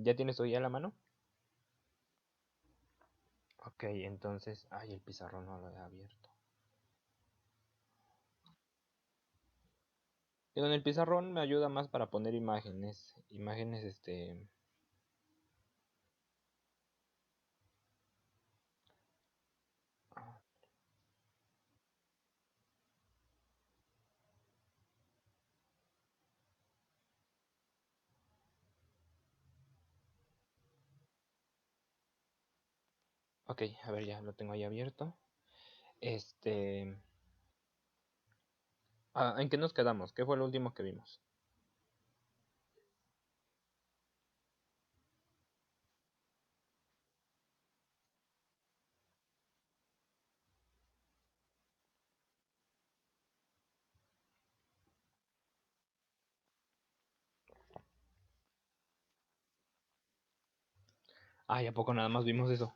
¿Ya tienes tu guía a la mano? Ok, entonces... Ay, el pizarrón no lo he abierto. Y con el pizarrón me ayuda más para poner imágenes. Imágenes, Ok, a ver, ya lo tengo ahí abierto. Este... ¿En qué nos quedamos? ¿Qué fue lo último que vimos? Ay, ¿a poco nada más vimos eso?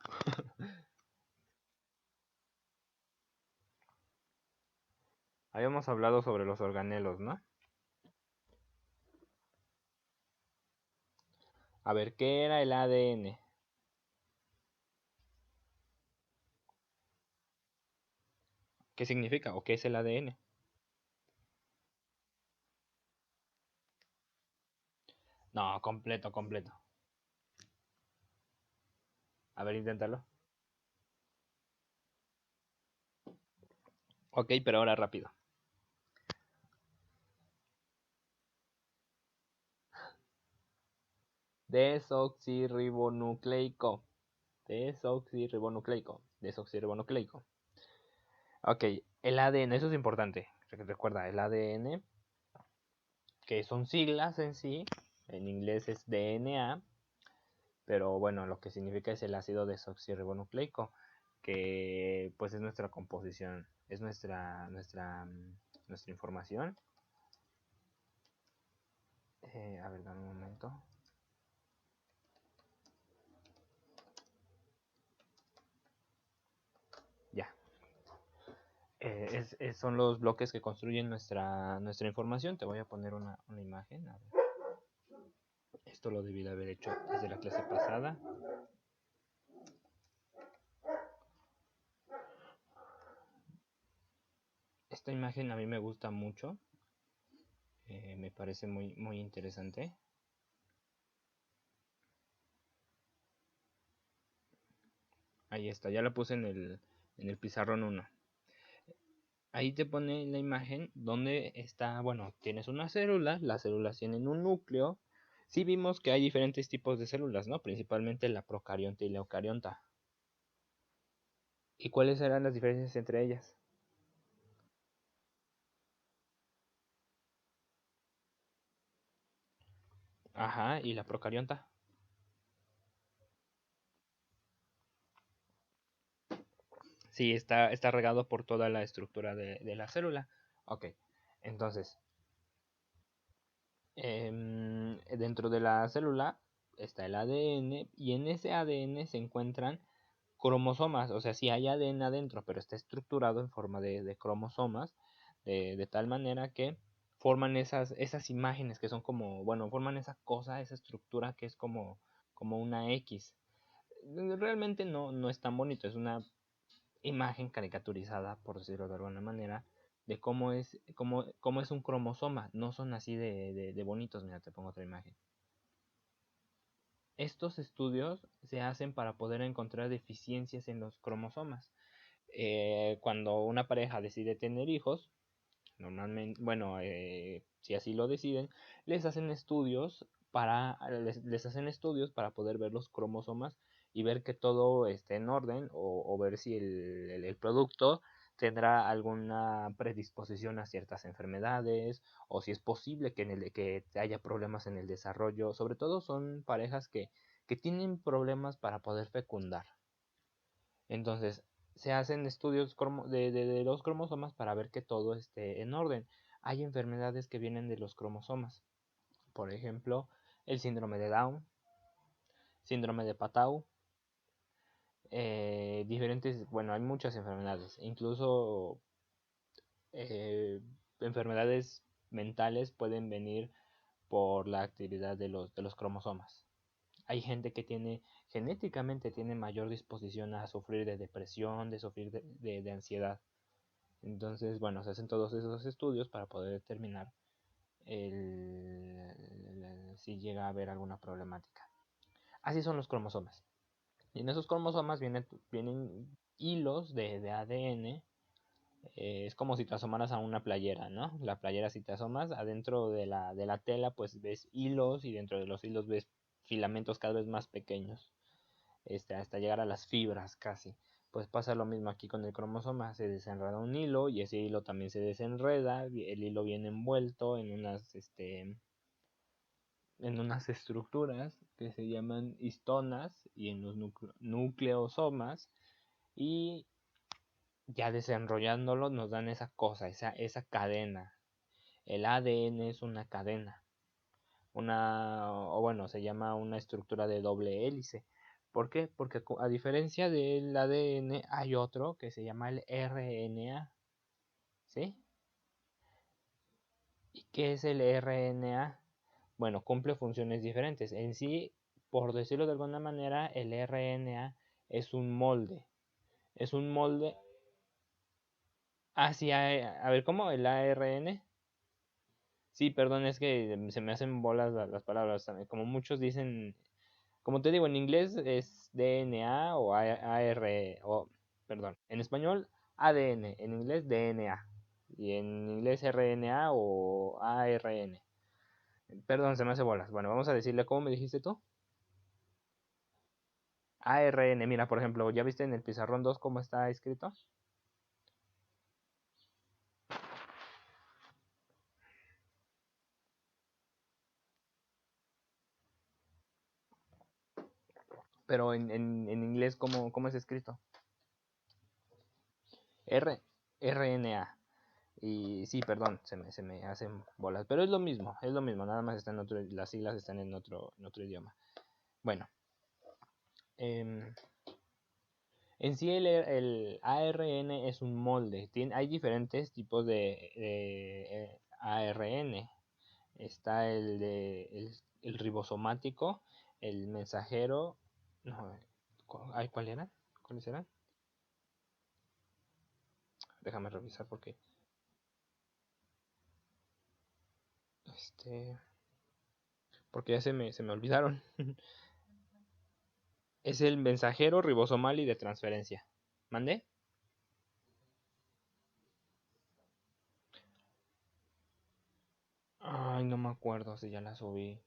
Habíamos hablado sobre los organelos, ¿no? A ver, ¿qué era el ADN? ¿Qué significa o qué es el ADN? No, completo, completo. A ver, inténtalo. Ok, pero ahora rápido. Desoxirribonucleico. Desoxirribonucleico. Desoxirribonucleico. Ok, el ADN, eso es importante. Recuerda, el ADN, que son siglas en sí, en inglés es DNA, pero bueno, lo que significa es el ácido desoxirribonucleico, que pues es nuestra composición, es nuestra información. A ver, dame un momento. Ya. Son los bloques que construyen nuestra información. Te voy a poner una imagen. A ver. Esto lo debí de haber hecho desde la clase pasada. Esta imagen a mí me gusta mucho. Me parece muy, muy interesante. Ahí está, ya la puse en el pizarrón 1. Ahí te pone la imagen donde está, bueno, tienes una célula, las células tienen un núcleo. Sí vimos que hay diferentes tipos de células, ¿no? Principalmente la procarionta y la eucarionta. ¿Y cuáles eran las diferencias entre ellas? Ajá, y la procarionta. Sí, está regado por toda la estructura de la célula. Ok, entonces, dentro de la célula está el ADN y en ese ADN se encuentran cromosomas, o sea, sí hay ADN adentro, pero está estructurado en forma de cromosomas, de tal manera que forman esas imágenes que son como, bueno, forman esa cosa, esa estructura que es como una X. Realmente no es tan bonito, es una imagen caricaturizada, por decirlo de alguna manera, de cómo es un cromosoma. No son así de bonitos. Mira, te pongo otra imagen. Estos estudios se hacen para poder encontrar deficiencias en los cromosomas. Cuando una pareja decide tener hijos, normalmente, bueno, si así lo deciden, les hacen estudios para poder ver los cromosomas y ver que todo esté en orden o ver si el producto tendrá alguna predisposición a ciertas enfermedades o si es posible que haya problemas en el desarrollo. Sobre todo son parejas que tienen problemas para poder fecundar. Entonces, se hacen estudios de los cromosomas para ver que todo esté en orden. Hay enfermedades que vienen de los cromosomas. Por ejemplo, el síndrome de Down, síndrome de Patau, diferentes, bueno, hay muchas enfermedades, incluso eh, enfermedades mentales pueden venir por la actividad de los cromosomas. hay gente que tiene, genéticamente tiene mayor disposición a sufrir de depresión, de sufrir de ansiedad. Entonces, bueno, se hacen todos esos estudios para poder determinar si llega a haber alguna problemática. Así son los cromosomas. Y en esos cromosomas vienen hilos de ADN. Es como si te asomaras a una playera, ¿no? La playera, si te asomas adentro de la tela, pues ves hilos, y dentro de los hilos ves filamentos cada vez más pequeños, hasta llegar a las fibras casi. Pues pasa lo mismo aquí con el cromosoma, se desenreda un hilo y ese hilo también se desenreda, el hilo viene envuelto en unas estructuras que se llaman histonas y en los nucleosomas, y ya desenrollándolo nos dan esa cosa, esa cadena. El ADN es una cadena, o bueno, se llama una estructura de doble hélice. ¿Por qué? Porque a diferencia del ADN hay otro que se llama el RNA, ¿sí? ¿Y qué es el RNA? Bueno, cumple funciones diferentes. En sí, por decirlo de alguna manera, el RNA es un molde. Es un molde. Ah, sí, a ver, ¿cómo? ¿El ARN? Sí, perdón, es que se me hacen bolas las palabras también. Como muchos dicen, como te digo, en inglés es DNA o AR, o, perdón, en español ADN, en inglés DNA, y en inglés RNA o ARN. Perdón, se me hace bolas. Bueno, vamos a decirle, ¿cómo me dijiste tú? ARN, mira, por ejemplo, ¿ya viste en el pizarrón 2 cómo está escrito? Pero en inglés, ¿cómo es escrito? R, RNA. Y sí, perdón, se me hacen bolas. Pero es lo mismo, nada más están las siglas están en otro idioma. Bueno, em, en sí el ARN es un molde. Hay diferentes tipos de ARN. Está el ribosomático, el mensajero. No, ¿cuál eran? ¿Cuáles eran? Déjame revisar este, porque ya se me olvidaron. Es el mensajero ribosomal y de transferencia. ¿Mande? Ay, no me acuerdo si ya la subí.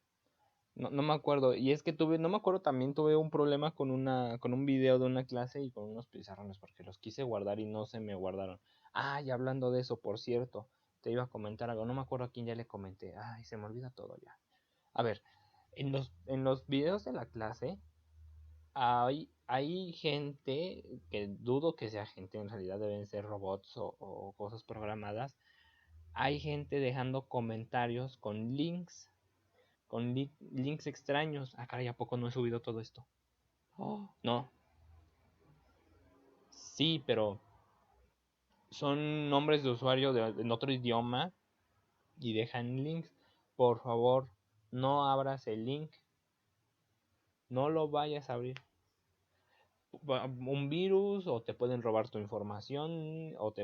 No, no me acuerdo. Y es que no me acuerdo, también tuve un problema con un video de una clase y con unos pizarrones porque los quise guardar y no se me guardaron. Ay, hablando de eso, por cierto, te iba a comentar algo. No me acuerdo a quién ya le comenté. Ay, se me olvida todo ya. A ver, en los videos de la clase hay gente que dudo que sea gente, en realidad deben ser robots o cosas programadas. Hay gente dejando comentarios con links extraños. Ah, caray, ¿a poco no he subido todo esto? Oh, no, sí, pero son nombres de usuario en otro idioma y dejan links. Por favor, no abras el link, no lo vayas a abrir. Un virus, o te pueden robar tu información, o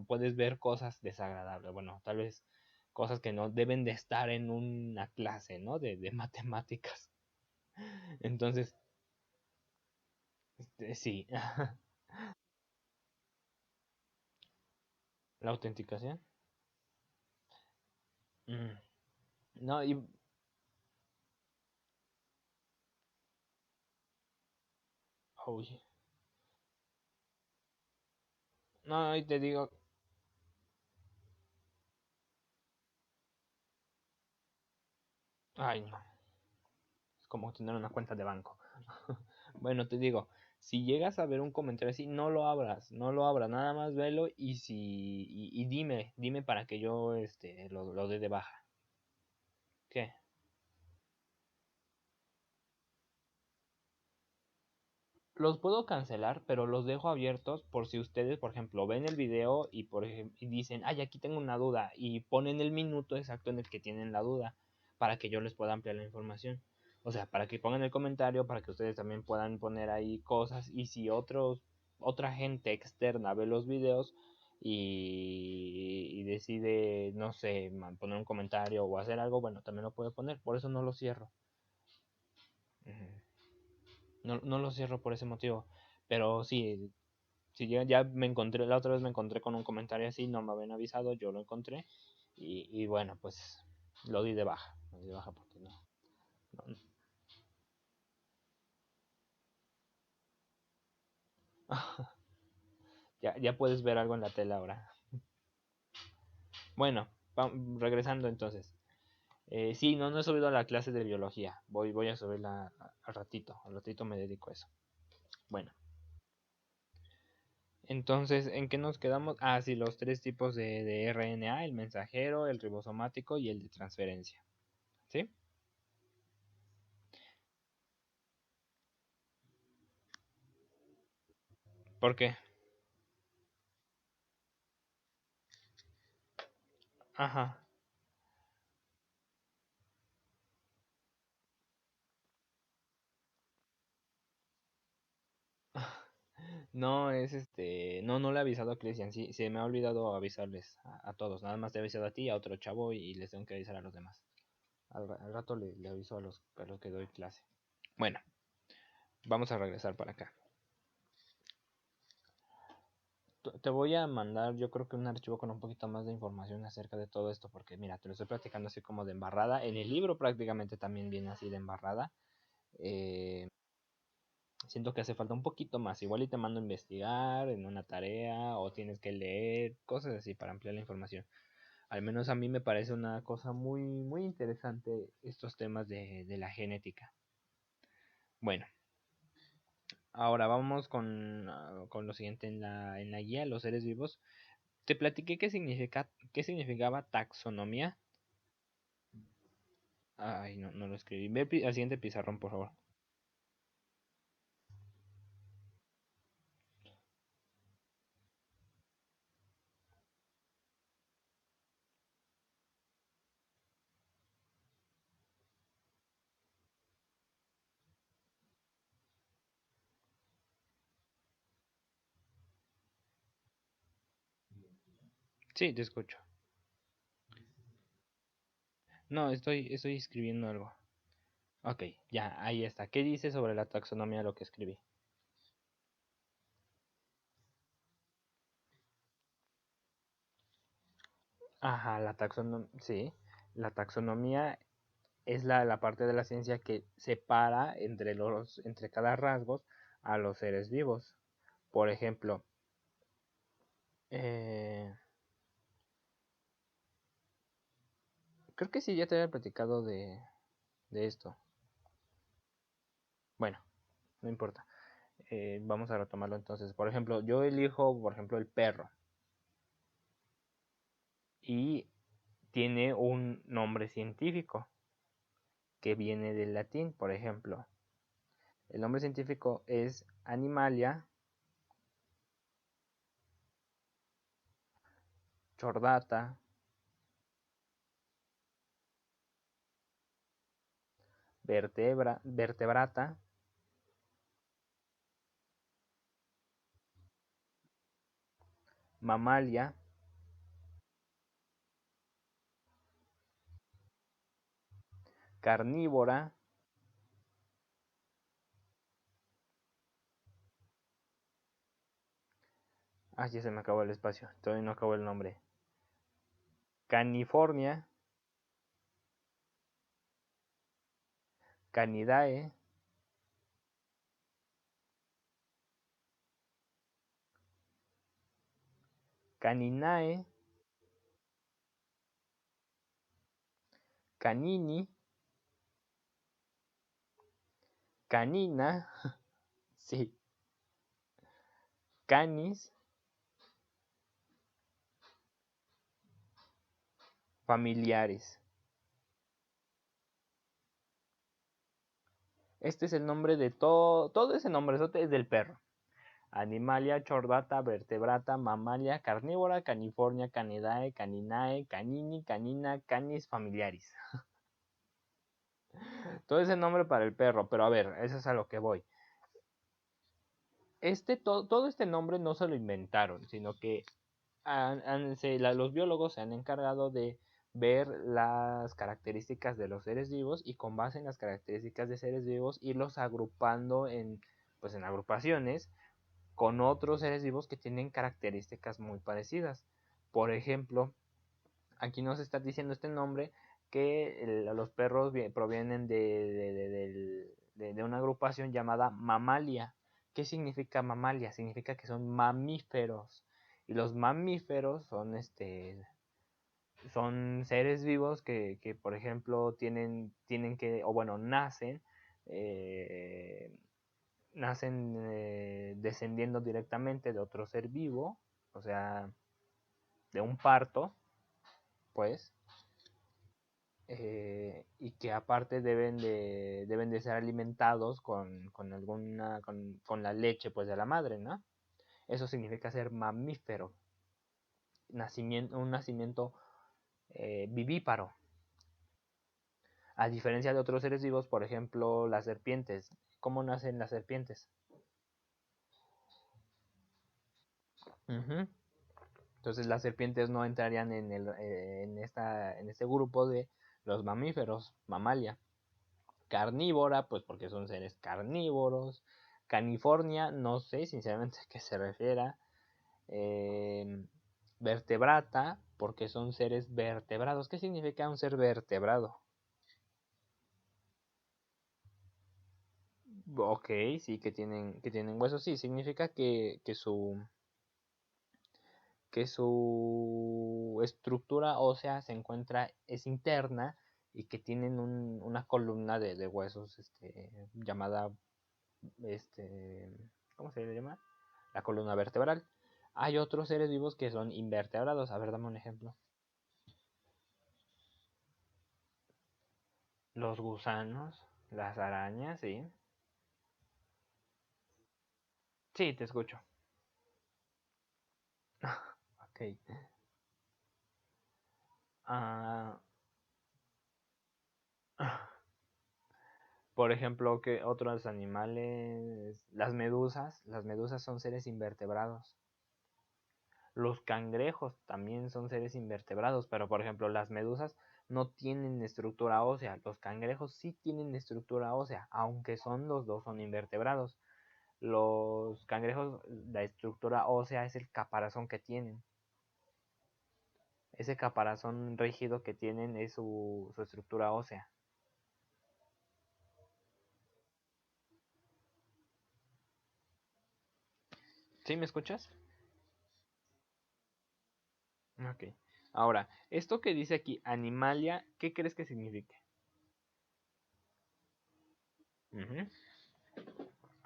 puedes ver cosas desagradables. Bueno, tal vez cosas que no deben de estar en una clase, ¿no? De matemáticas. Entonces, sí. La autenticación. Mm, No, uy, no, y te digo, ay, no, es como tener una cuenta de banco. Bueno, te digo, si llegas a ver un comentario así, no lo abras, no lo abras, nada más velo, y dime para que yo lo dé de baja. ¿Qué? Los puedo cancelar, pero los dejo abiertos por si ustedes, por ejemplo, ven el video y dicen, ay, aquí tengo una duda, y ponen el minuto exacto en el que tienen la duda para que yo les pueda ampliar la información. O sea, para que pongan el comentario, para que ustedes también puedan poner ahí cosas. Y si otra gente externa ve los videos y decide, no sé, poner un comentario o hacer algo, bueno, también lo puede poner. Por eso no lo cierro. Ujú. No lo cierro por ese motivo. Pero sí, si ya me encontré, la otra vez me encontré con un comentario así, no me habían avisado, yo lo encontré. Y bueno, pues lo di de baja. Lo di de baja porque no. Ya puedes ver algo en la tela ahora. Bueno, regresando entonces. Sí, no he subido a la clase de biología. Voy a subirla al ratito. Al ratito me dedico a eso. Bueno, entonces, ¿en qué nos quedamos? Ah, sí, los tres tipos de RNA, el mensajero, el ribosomático y el de transferencia. ¿Sí? ¿Por qué? Ajá. No, no le he avisado a Cristian, sí, se me ha olvidado avisarles a todos, nada más te he avisado a ti, a otro chavo y les tengo que avisar a los demás. Al rato le aviso a los que doy clase. Bueno, vamos a regresar para acá. Te voy a mandar, yo creo que un archivo con un poquito más de información acerca de todo esto, porque mira, te lo estoy platicando así como de embarrada. En el libro prácticamente también viene así de embarrada. Eh, Siento que hace falta un poquito más. Igual y te mando a investigar en una tarea o tienes que leer cosas así para ampliar la información. Al menos a mí me parece una cosa muy, muy interesante estos temas de la genética. Bueno, ahora vamos con lo siguiente en la guía, los seres vivos. Te platiqué qué significaba taxonomía. Ay, no lo escribí. Ve al siguiente pizarrón, por favor. Sí, te escucho. No, estoy escribiendo algo. Ok, ya, ahí está. ¿Qué dice sobre la taxonomía lo que escribí? Ajá, sí. La taxonomía es la parte de la ciencia que separa entre cada rasgos a los seres vivos. Por ejemplo, eh, creo que sí, ya te había platicado de esto. Bueno, no importa. Vamos a retomarlo entonces. Por ejemplo, yo elijo, por ejemplo, el perro y tiene un nombre científico que viene del latín, por ejemplo. El nombre científico es Animalia chordata vertebrata Mamalia, carnívora, ya se me acabó el espacio, todavía no acabó el nombre, Canifornia, Canidae, Caninae, Canini, Canina, sí, Canis, familiares. Este es el nombre de todo ese nombre es del perro. Animalia, chordata, vertebrata, mamalia, carnívora, canifornia, canidae, caninae, canini, canina, canis familiaris. Todo ese nombre para el perro, pero a ver, eso es a lo que voy. Todo este nombre no se lo inventaron, sino que los biólogos se han encargado de ver las características de los seres vivos y con base en las características de seres vivos irlos agrupando pues en agrupaciones con otros seres vivos que tienen características muy parecidas. Por ejemplo, aquí nos está diciendo este nombre que los perros provienen de una agrupación llamada mamalia. ¿Qué significa mamalia? Significa que son mamíferos. Y los mamíferos son seres vivos que por ejemplo, tienen que, o bueno, eh, nacen descendiendo directamente de otro ser vivo, o sea, de un parto, pues, y que aparte deben de ser alimentados con la leche pues de la madre, ¿no? Eso significa ser mamífero, un nacimiento vivíparo. A diferencia de otros seres vivos, por ejemplo, las serpientes. ¿Cómo nacen las serpientes? Ujú. Entonces las serpientes no entrarían en este grupo de los mamíferos, mamalia. Carnívora, pues porque son seres carnívoros. Canifornia, no sé sinceramente a qué se refiera. Eh, Vertebrata, porque son seres vertebrados. ¿Qué significa un ser vertebrado? Ok, sí, que tienen huesos. Sí, significa que su estructura ósea es interna y que tienen una columna de huesos llamada, este, ¿cómo se le llama? La columna vertebral. Hay otros seres vivos que son invertebrados. A ver, dame un ejemplo. Los gusanos, las arañas, sí. Sí, te escucho. Ok. Ah, por ejemplo, que otros animales, las medusas son seres invertebrados. Los cangrejos también son seres invertebrados, pero por ejemplo, las medusas no tienen estructura ósea. Los cangrejos sí tienen estructura ósea, aunque los dos son invertebrados. Los cangrejos, la estructura ósea es el caparazón que tienen. Ese caparazón rígido que tienen es su estructura ósea. ¿Sí me escuchas? Ok. Ahora, esto que dice aquí, animalia, ¿qué crees que signifique? Ujú.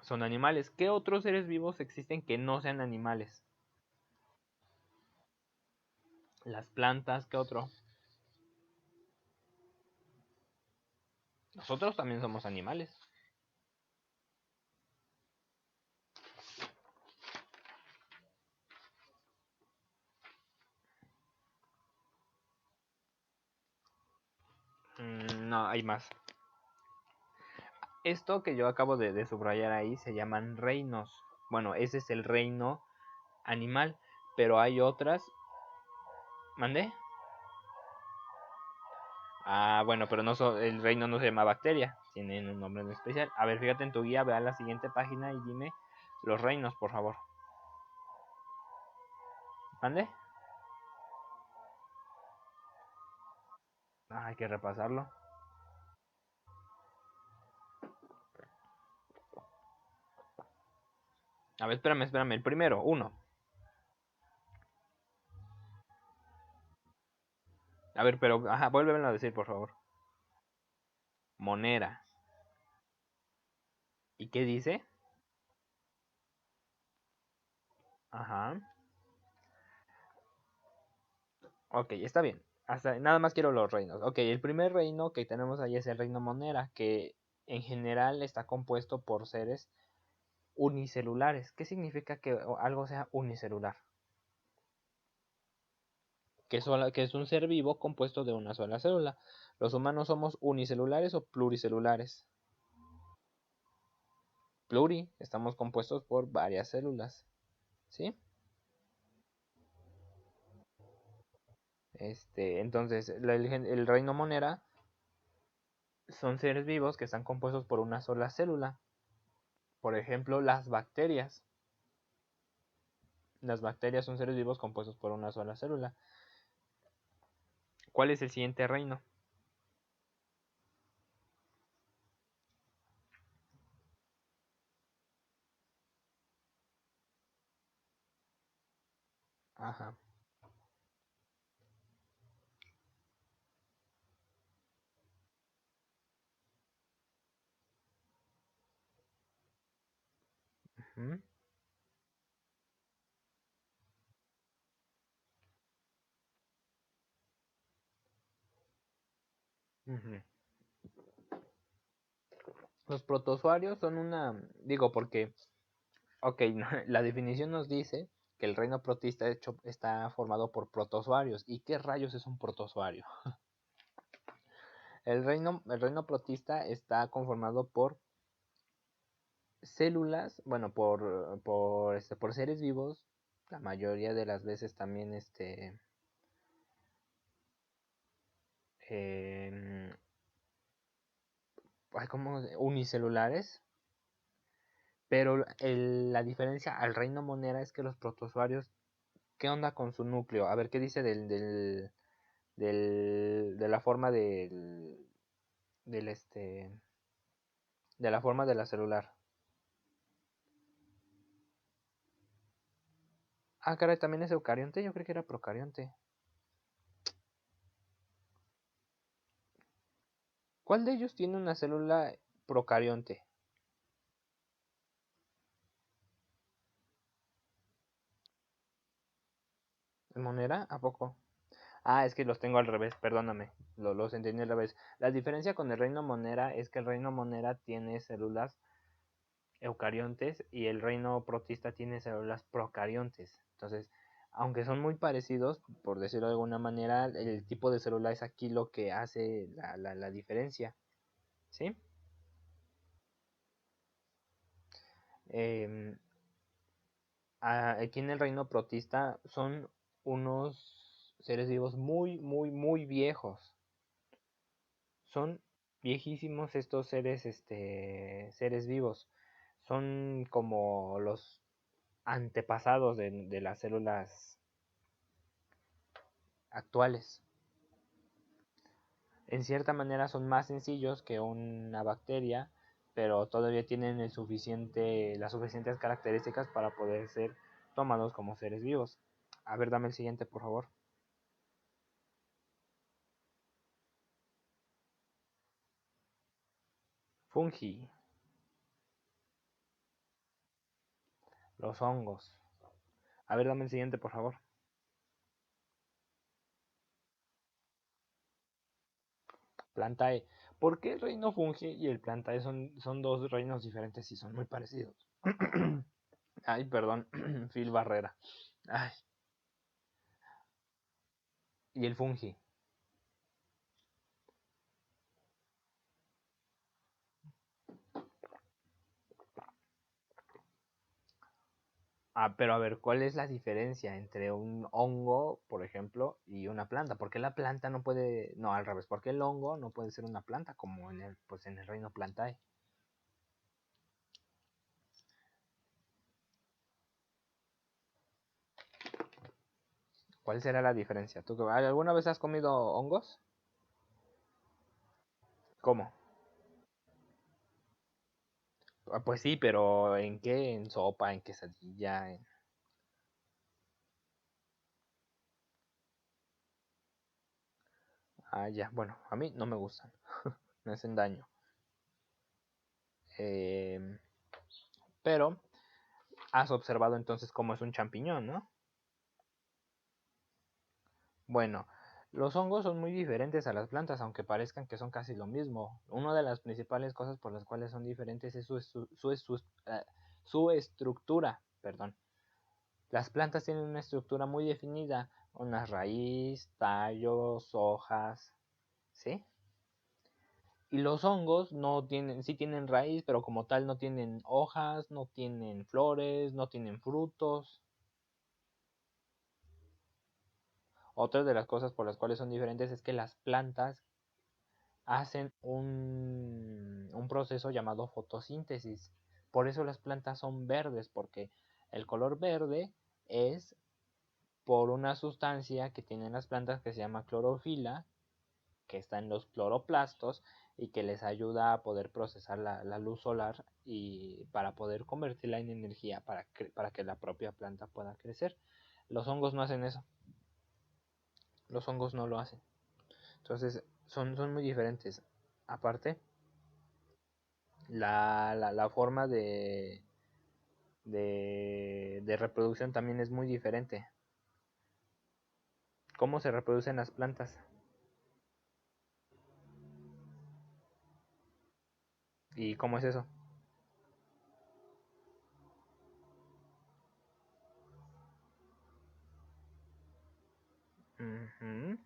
Son animales. ¿Qué otros seres vivos existen que no sean animales? Las plantas, ¿qué otro? Nosotros también somos animales. No, hay más. Esto que yo acabo de subrayar ahí se llaman reinos. Bueno, ese es el reino animal, pero hay otras. ¿Mandé? Ah, bueno, pero el reino no se llama bacteria, tienen un nombre en especial. A ver, fíjate en tu guía, ve a la siguiente página y dime los reinos, por favor. ¿Mande? Ah, hay que repasarlo. A ver, espérame. El primero, uno. A ver, pero, ajá, vuélvemelo a decir, por favor. Monera. ¿Y qué dice? Ajá. Ok, está bien. Nada más quiero los reinos. Ok, el primer reino que tenemos ahí es el reino Monera, que en general está compuesto por seres unicelulares. ¿Qué significa que algo sea unicelular? que es un ser vivo compuesto de una sola célula. Los humanos somos unicelulares o pluricelulares. Pluri, estamos compuestos por varias células, ¿sí? Entonces, el reino Monera son seres vivos que están compuestos por una sola célula. Por ejemplo, las bacterias. Las bacterias son seres vivos compuestos por una sola célula. ¿Cuál es el siguiente reino? Ajá. Ujú, ujú. Los protozoarios son digo porque, ok, la definición nos dice que el reino protista de hecho está formado por protozoarios. ¿Y qué rayos es un protozoario? El reino protista está conformado por células, bueno, por seres vivos, la mayoría de las veces también em, como unicelulares, pero la diferencia al reino monera es que los protozoarios, ¿qué onda con su núcleo? A ver, ¿qué dice de la forma del de la forma de la celular? Ah, caray, también es eucarionte, yo creo que era procarionte. ¿Cuál de ellos tiene una célula procarionte? ¿El monera? ¿A poco? Ah, es que los tengo al revés, perdóname, los entendí al revés. La diferencia con el reino monera es que el reino monera tiene células eucariontes y el reino protista tiene células procariontes. Entonces, aunque son muy parecidos, por decirlo de alguna manera, el tipo de célula es aquí lo que hace la diferencia. ¿Sí? Em, Aquí en el reino protista son unos seres vivos muy, muy, muy viejos. Son viejísimos estos seres vivos. Son como los antepasados de las células actuales. En cierta manera son más sencillos que una bacteria, pero todavía tienen las suficientes características para poder ser tomados como seres vivos. A ver, dame el siguiente, por favor. Fungi, los hongos. A ver, dame el siguiente, por favor. Plantae. ¿Por qué el reino fungi y el plantae son dos reinos diferentes y son muy parecidos? Ay, perdón, Phil Barrera. Ay, y el fungi. Ah, pero a ver, ¿cuál es la diferencia entre un hongo, por ejemplo, y una planta? ¿Por qué la planta no puede, no, al revés, ¿por qué el hongo no puede ser una planta como pues en el reino plantae? ¿Cuál será la diferencia? ¿Alguna vez has comido hongos? ¿Cómo? Ah, pues sí, pero ¿en qué? ¿En sopa? ¿En quesadilla? Ah, ya, bueno, a mí no me gustan, me hacen daño. Em, pero has observado entonces cómo es un champiñón, ¿no? Bueno, los hongos son muy diferentes a las plantas, aunque parezcan que son casi lo mismo. Una de las principales cosas por las cuales son diferentes es su estructura, perdón. Las plantas tienen una estructura muy definida, una raíz, tallos, hojas, ¿sí? Y los hongos no tienen, sí tienen raíz, pero como tal no tienen hojas, no tienen flores, no tienen frutos. Otra de las cosas por las cuales son diferentes es que las plantas hacen un proceso llamado fotosíntesis. Por eso las plantas son verdes, porque el color verde es por una sustancia que tienen las plantas que se llama clorofila, que está en los cloroplastos y que les ayuda a poder procesar la luz solar y para poder convertirla en energía para que la propia planta pueda crecer. Los hongos no hacen eso, los hongos no lo hacen. Entonces son muy diferentes. Aparte, la forma de reproducción también es muy diferente. ¿Cómo se reproducen las plantas? ¿Y cómo es eso? Ujú.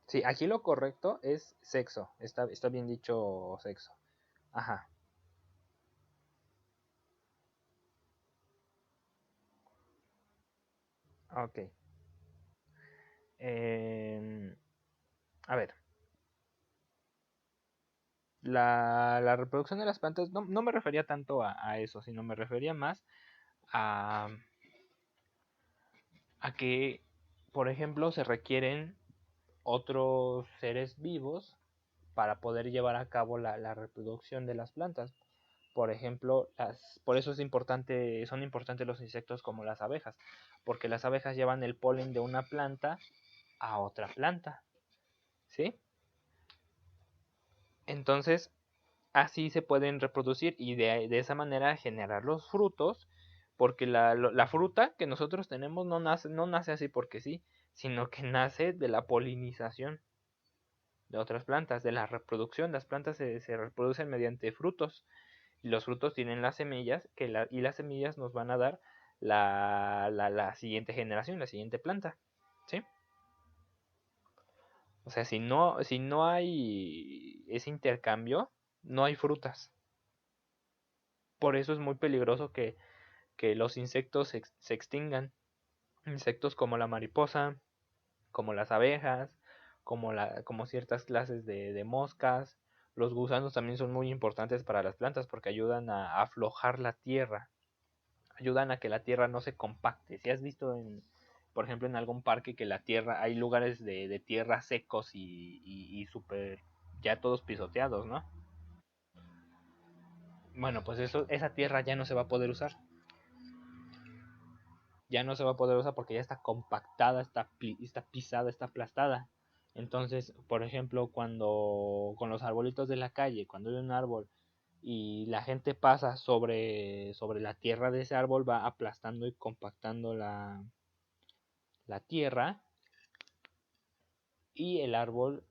Sí, aquí lo correcto es sexo. Está bien dicho sexo. Ajá, ok. Em, a ver, la reproducción de las plantas no me refería tanto a eso, sino me refería más a, a que, por ejemplo, se requieren otros seres vivos para poder llevar a cabo la reproducción de las plantas. Por ejemplo, por eso son importantes los insectos como las abejas, porque las abejas llevan el polen de una planta a otra planta, ¿sí? Entonces, así se pueden reproducir y de esa manera generar los frutos, porque la fruta que nosotros tenemos no nace así porque sí, sino que nace de la polinización de otras plantas, de la reproducción. Las plantas se reproducen mediante frutos y los frutos tienen las semillas y las semillas nos van a dar la siguiente generación, la siguiente planta, ¿sí? O sea, si no hay ese intercambio, no hay frutas. Por eso es muy peligroso que los insectos se extingan. Insectos como la mariposa, como las abejas, como ciertas clases de moscas. Los gusanos también son muy importantes para las plantas porque ayudan a aflojar la tierra, ayudan a que la tierra no se compacte. Si has visto por ejemplo, en algún parque que la tierra, hay lugares de tierra secos y súper, ya todos pisoteados, ¿no? Bueno, pues esa tierra ya no se va a poder usar. Ya no se va a poder usar porque ya está compactada, está pisada, está aplastada. Entonces, por ejemplo, cuando con los arbolitos de la calle, cuando hay un árbol y la gente pasa sobre la tierra de ese árbol, va aplastando y compactando la tierra y el árbol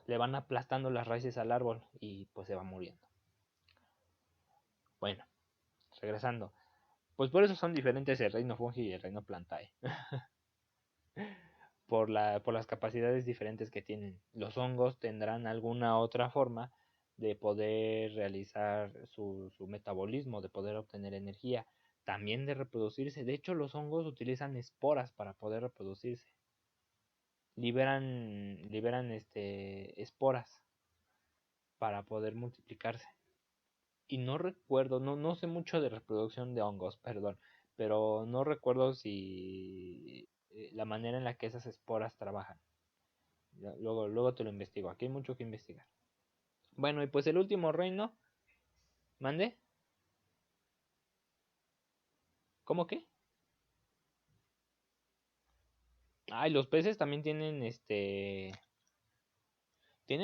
le van aplastando las raíces al árbol y pues se va muriendo. Bueno, regresando. Pues por eso son diferentes el reino fungi y el reino plantae. Por las capacidades diferentes que tienen. Los hongos tendrán alguna otra forma de poder realizar su metabolismo, de poder obtener energía, también de reproducirse. De hecho, los hongos utilizan esporas para poder reproducirse. Liberan esporas para poder multiplicarse. Y no recuerdo, no sé mucho de reproducción de hongos, perdón, pero no recuerdo si la manera en la que esas esporas trabajan. Luego te lo investigo. Aquí hay mucho que investigar. Bueno, y pues el último reino. ¿Mande? ¿Cómo que? Ay, los peces también tienen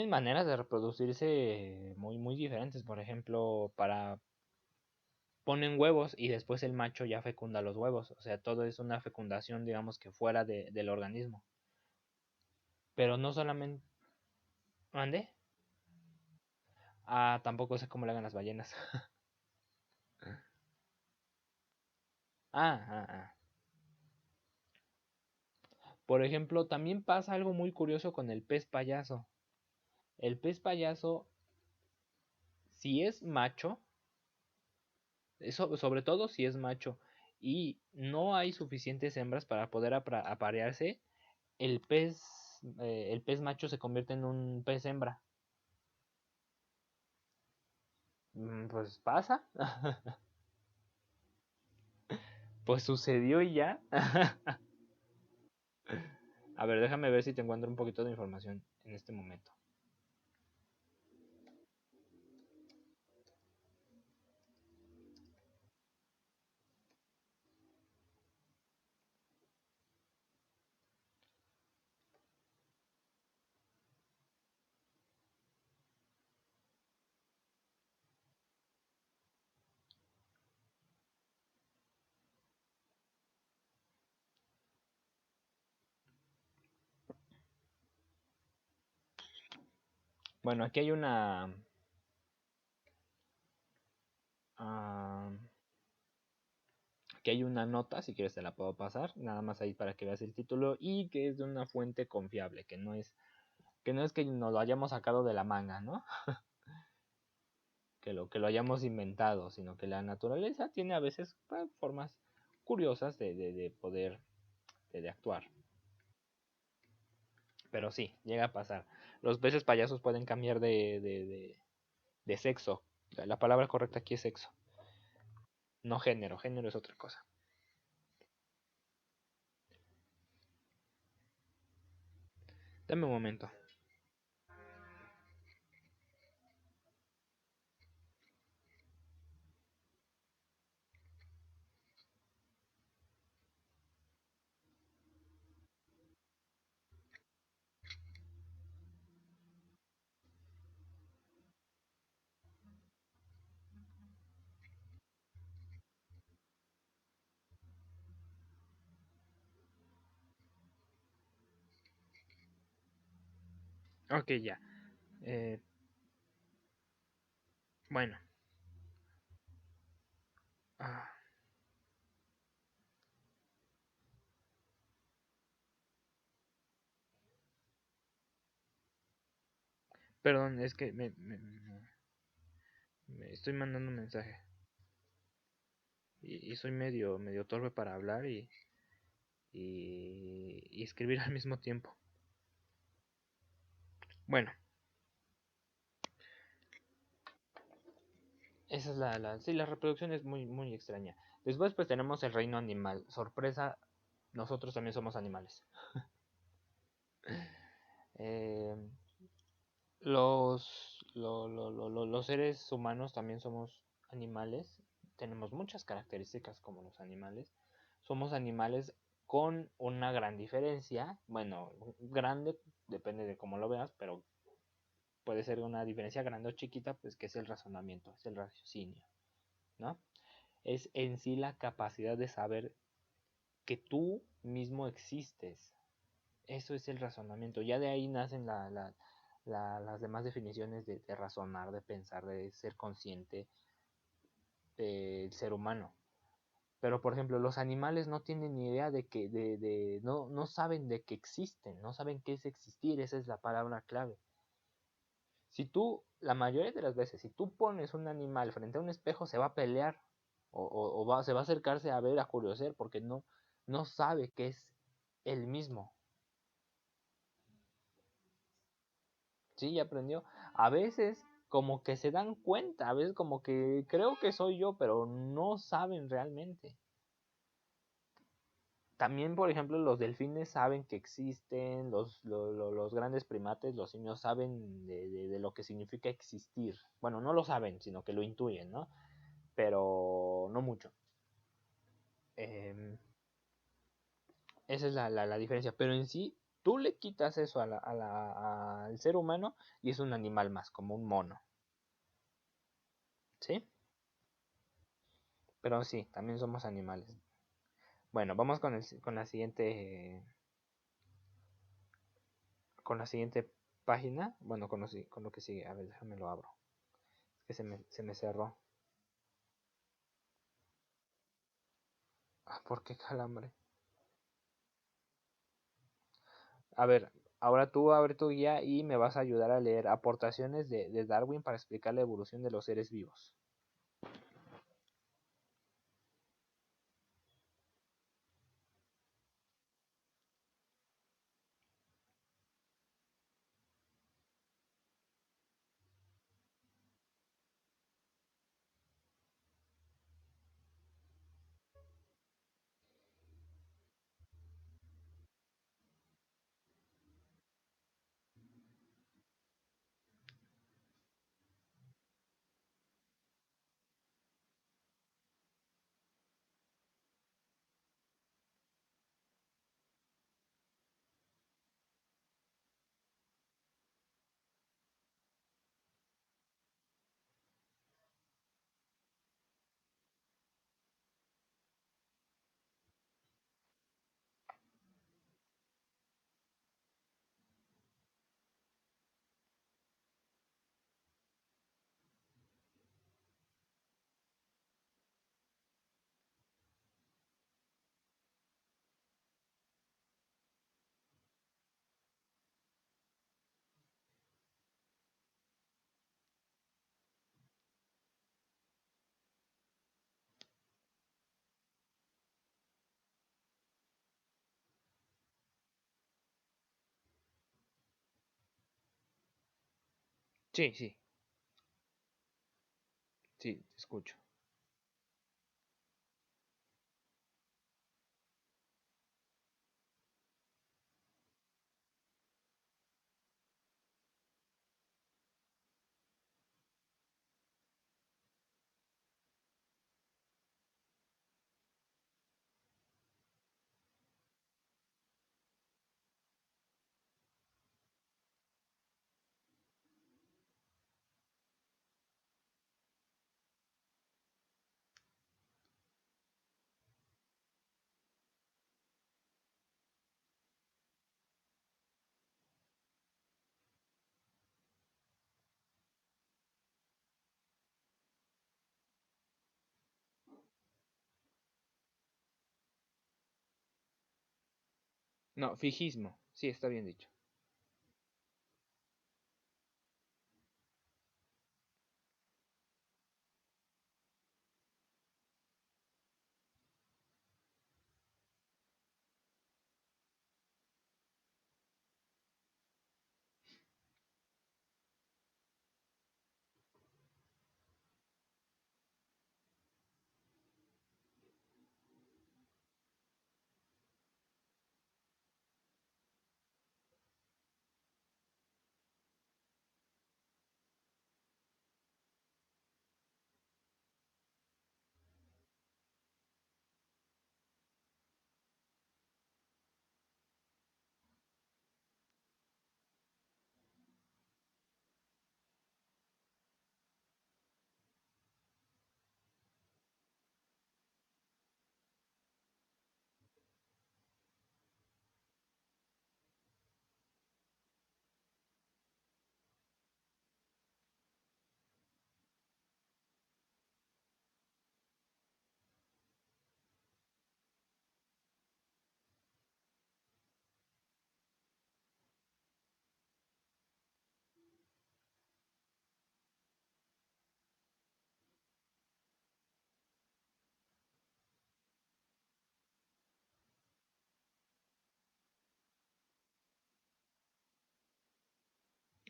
maneras de reproducirse muy diferentes. Por ejemplo, ponen huevos y después el macho ya fecunda los huevos. O sea, todo es una fecundación, digamos que fuera del organismo. Pero no solamente. ¿Mande? Ah, tampoco sé cómo le hagan las ballenas. Ah, ah, ah. Por ejemplo, también pasa algo muy curioso con el pez payaso. El pez payaso, si es macho, sobre todo si es macho, y no hay suficientes hembras para poder aparearse, el pez macho se convierte en un pez hembra. Pues pasa. Pues sucedió y ya. A ver, déjame ver si te encuentro un poquito de información en este momento. Bueno, aquí hay ah, aquí hay una nota, si quieres te la puedo pasar, nada más ahí para que veas el título y que es de una fuente confiable, que no es que nos lo hayamos sacado de la manga, ¿no? Que lo hayamos inventado, sino que la naturaleza tiene a veces formas curiosas de poder de actuar. Pero sí, llega a pasar. Los peces payasos pueden cambiar de sexo. La palabra correcta aquí es sexo, no género. Género es otra cosa. Dame un momento. Ok, ya. Eh, bueno. Ah, perdón, es que me estoy mandando un mensaje. Y soy medio torpe para hablar y escribir al mismo tiempo. Bueno, esa es sí, la reproducción es muy, muy extraña. Después pues tenemos el reino animal. Sorpresa, nosotros también somos animales. Eh, los seres humanos también somos animales. Tenemos muchas características como los animales. Somos animales con una gran diferencia. Bueno, grande, depende de cómo lo veas, pero puede ser una diferencia grande o chiquita, pues que es el razonamiento, es el raciocinio, ¿no? Es en sí la capacidad de saber que tú mismo existes. Eso es el razonamiento. Ya de ahí nacen las demás definiciones de razonar, de pensar, de ser consciente del ser humano. Pero, por ejemplo, los animales no tienen ni idea de que, no saben de que existen, no saben qué es existir, esa es la palabra clave. Si tú, la mayoría de las veces, si tú pones un animal frente a un espejo, se va a pelear o se va a acercarse a ver, a curiosear, porque no sabe que es él mismo. Sí, ya aprendió. A veces como que se dan cuenta, a veces como que creo que soy yo, pero no saben realmente. También, por ejemplo, los delfines saben que existen, los grandes primates, los simios saben de lo que significa existir. Bueno, no lo saben, sino que lo intuyen, ¿no? Pero no mucho. Em, Esa es la diferencia. Pero en sí, tú le quitas eso al ser humano y es un animal más, como un mono. ¿Sí? Pero sí, también somos animales. Bueno, vamos con la siguiente página. Bueno, con lo que sigue. A ver, déjame lo abro. Es que se me cerró. Ah, ¿por qué calambre? A ver, ahora tú abre tu guía y me vas a ayudar a leer aportaciones de Darwin para explicar la evolución de los seres vivos. Sí, sí, sí, te escucho. No, fijismo, sí, está bien dicho.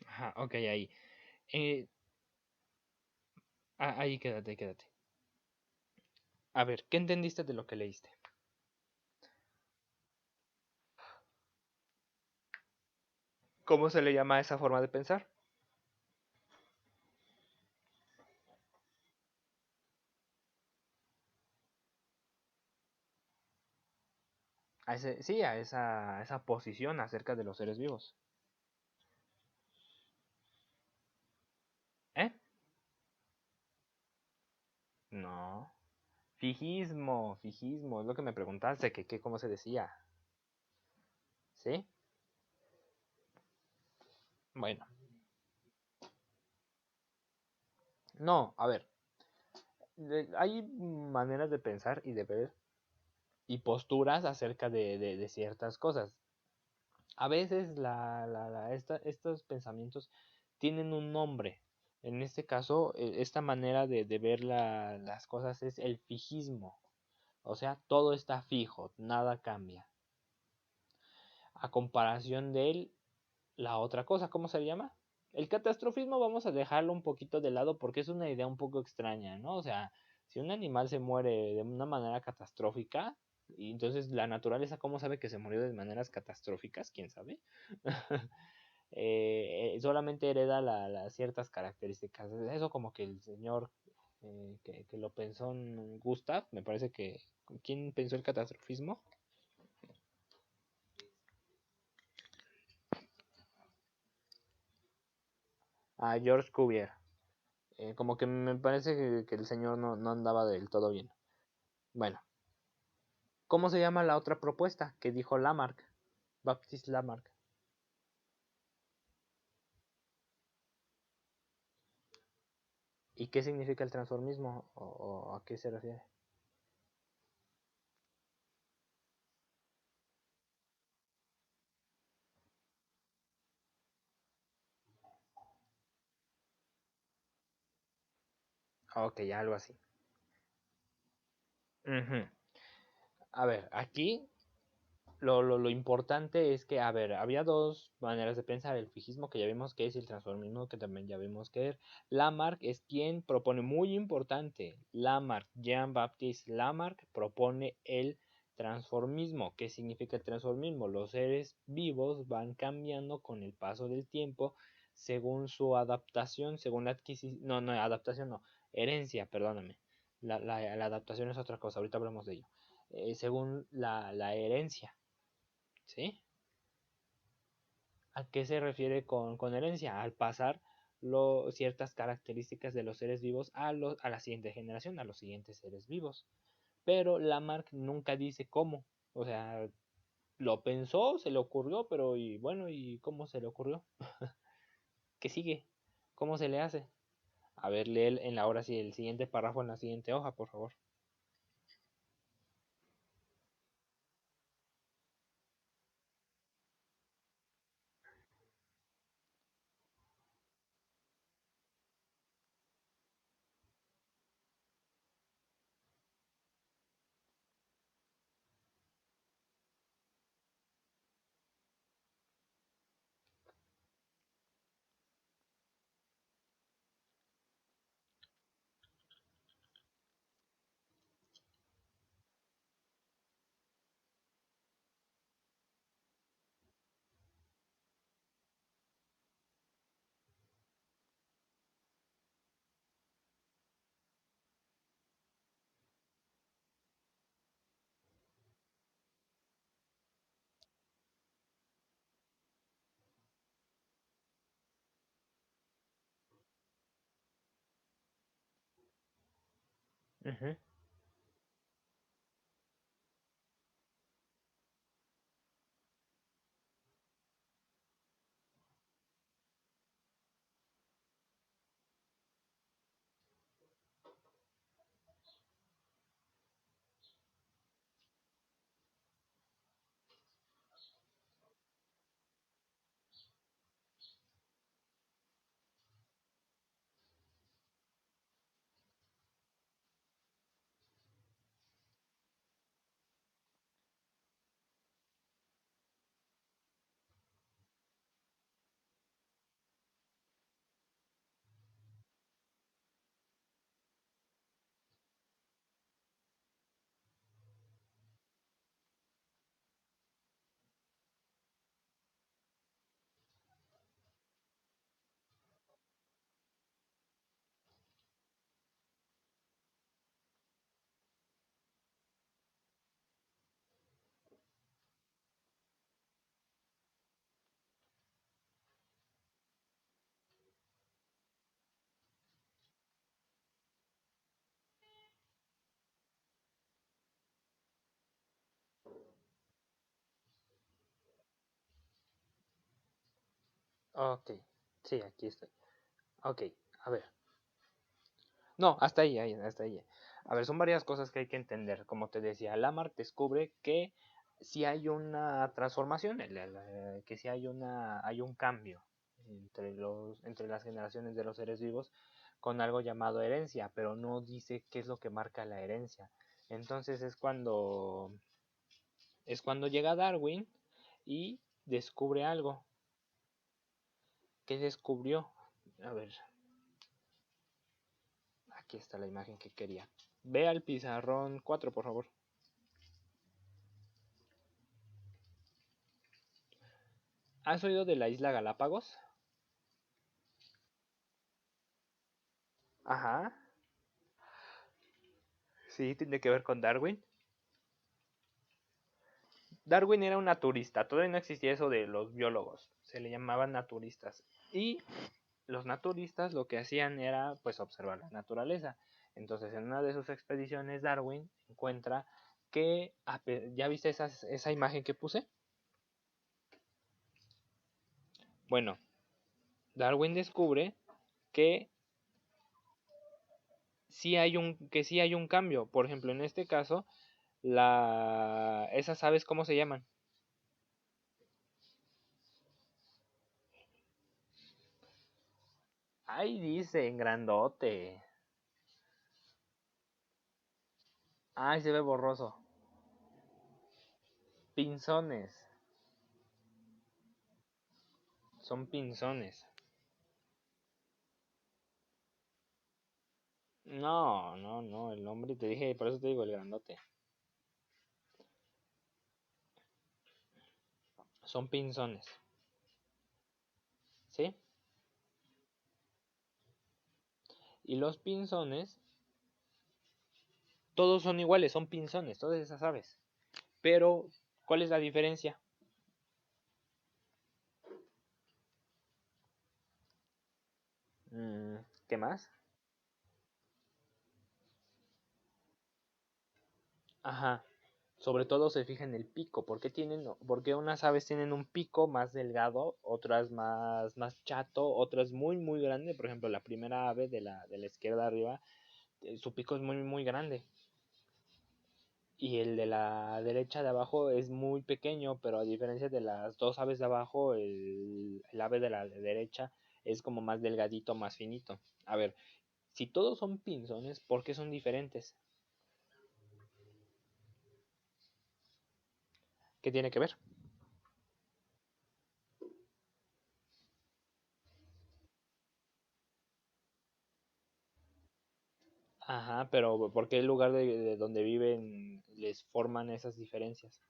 Ajá, ok, ahí. Eh, ahí quédate, quédate. A ver, ¿qué entendiste de lo que leíste? ¿Cómo se le llama a esa forma de pensar? A ese, sí, a esa posición acerca de los seres vivos. ¿Eh? No. Fijismo, es lo que me preguntaste, que cómo se decía. ¿Sí? Bueno, no, a ver, hay maneras de pensar y de ver y posturas acerca de ciertas cosas. A veces estos pensamientos tienen un nombre. En este caso, esta manera de ver las cosas es el fijismo. O sea, todo está fijo, nada cambia. A comparación de él, la otra cosa, ¿cómo se llama? El catastrofismo vamos a dejarlo un poquito de lado porque es una idea un poco extraña, ¿no? O sea, si un animal se muere de una manera catastrófica, y entonces la naturaleza, ¿cómo sabe que se murió de maneras catastróficas? ¿Quién sabe? Solamente hereda ciertas características. Eso como que el señor que lo pensó en Gustav, me parece que... ¿Quién pensó el catastrofismo? A George Cuvier. Como que me parece que el señor no andaba del todo bien. Bueno, ¿cómo se llama la otra propuesta que dijo Lamarck? Baptiste Lamarck. ¿Y qué significa el transformismo? ¿O a qué se refiere? Ok, algo así. Ujú. A ver, aquí lo importante es que, a ver, había dos maneras de pensar, el fijismo que ya vimos que es y el transformismo que también ya vimos que es. Lamarck es quien propone, muy importante, Lamarck, Jean-Baptiste Lamarck propone el transformismo. ¿Qué significa el transformismo? Los seres vivos van cambiando con el paso del tiempo según su adaptación, según la adquisición, no, adaptación no, herencia, perdóname. La adaptación es otra cosa, ahorita hablamos de ello. Según la herencia. ¿Sí? ¿A qué se refiere con herencia? Al pasar ciertas características de los seres vivos a la siguiente generación, a los siguientes seres vivos. Pero Lamarck nunca dice cómo. O sea, lo pensó, se le ocurrió, pero y bueno, ¿y cómo se le ocurrió? ¿Qué sigue? ¿Cómo se le hace? A ver, lee en la hora sí el siguiente párrafo en la siguiente hoja, por favor. Ujú, ok, sí, aquí estoy. Ok, a ver. No, hasta ahí, hasta ahí. A ver, son varias cosas que hay que entender. Como te decía, Lamarck descubre que si hay una transformación, que si hay un cambio entre las generaciones de los seres vivos con algo llamado herencia, pero no dice qué es lo que marca la herencia. Entonces es cuando llega Darwin y descubre algo. ¿Qué descubrió? A ver, aquí está la imagen que quería. Ve al pizarrón 4, por favor. ¿Has oído de la isla Galápagos? Ajá. Sí, tiene que ver con Darwin. Darwin era un naturista, todavía no existía eso de los biólogos, se le llamaban naturistas. Y los naturistas lo que hacían era pues observar la naturaleza. Entonces en una de sus expediciones Darwin encuentra que, ¿ya viste esa imagen que puse? Bueno, Darwin descubre que sí hay un cambio. Por ejemplo, en este caso, esas aves, ¿cómo se llaman? Ahí dice, en grandote. Ay, se ve borroso. Pinzones. Son pinzones. No, no, no, el nombre te dije, por eso te digo el grandote. Son pinzones, ¿sí? Y los pinzones, todos son iguales, son pinzones, todas esas aves. Pero, ¿cuál es la diferencia? ¿Qué más? Ajá. Sobre todo se fija en el pico. ¿Por qué unas aves tienen un pico más delgado, otras más chato, otras muy, muy grande? Por ejemplo, la primera ave de la izquierda arriba, su pico es muy, muy grande. Y el de la derecha de abajo es muy pequeño, pero a diferencia de las dos aves de abajo, el ave de la derecha es como más delgadito, más finito. A ver, si todos son pinzones, ¿por qué son diferentes? ¿Qué tiene que ver? Ajá, pero ¿por qué el lugar de donde viven les forman esas diferencias?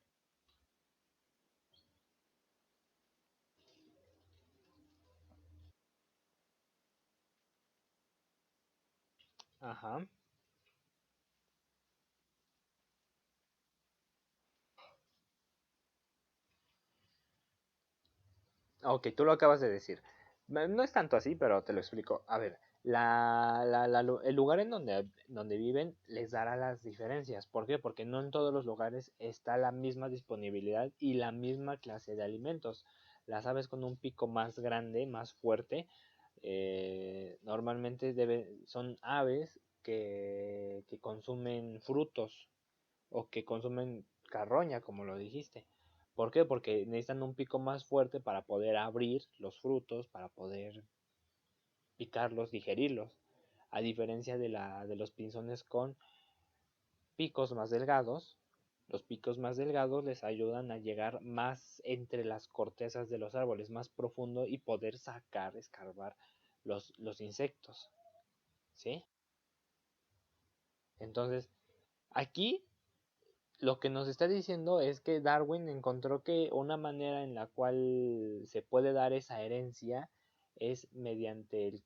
Ajá. Ok, tú lo acabas de decir. No es tanto así, pero te lo explico. A ver, el lugar en donde viven les dará las diferencias. ¿Por qué? Porque no en todos los lugares está la misma disponibilidad y la misma clase de alimentos. Las aves con un pico más grande, más fuerte, normalmente son aves que consumen frutos o que consumen carroña, como lo dijiste. ¿Por qué? Porque necesitan un pico más fuerte para poder abrir los frutos, para poder picarlos, digerirlos. A diferencia de los pinzones con picos más delgados, los picos más delgados les ayudan a llegar más entre las cortezas de los árboles, más profundo y poder sacar, escarbar los insectos. ¿Sí? Entonces, aquí lo que nos está diciendo es que Darwin encontró que una manera en la cual se puede dar esa herencia es mediante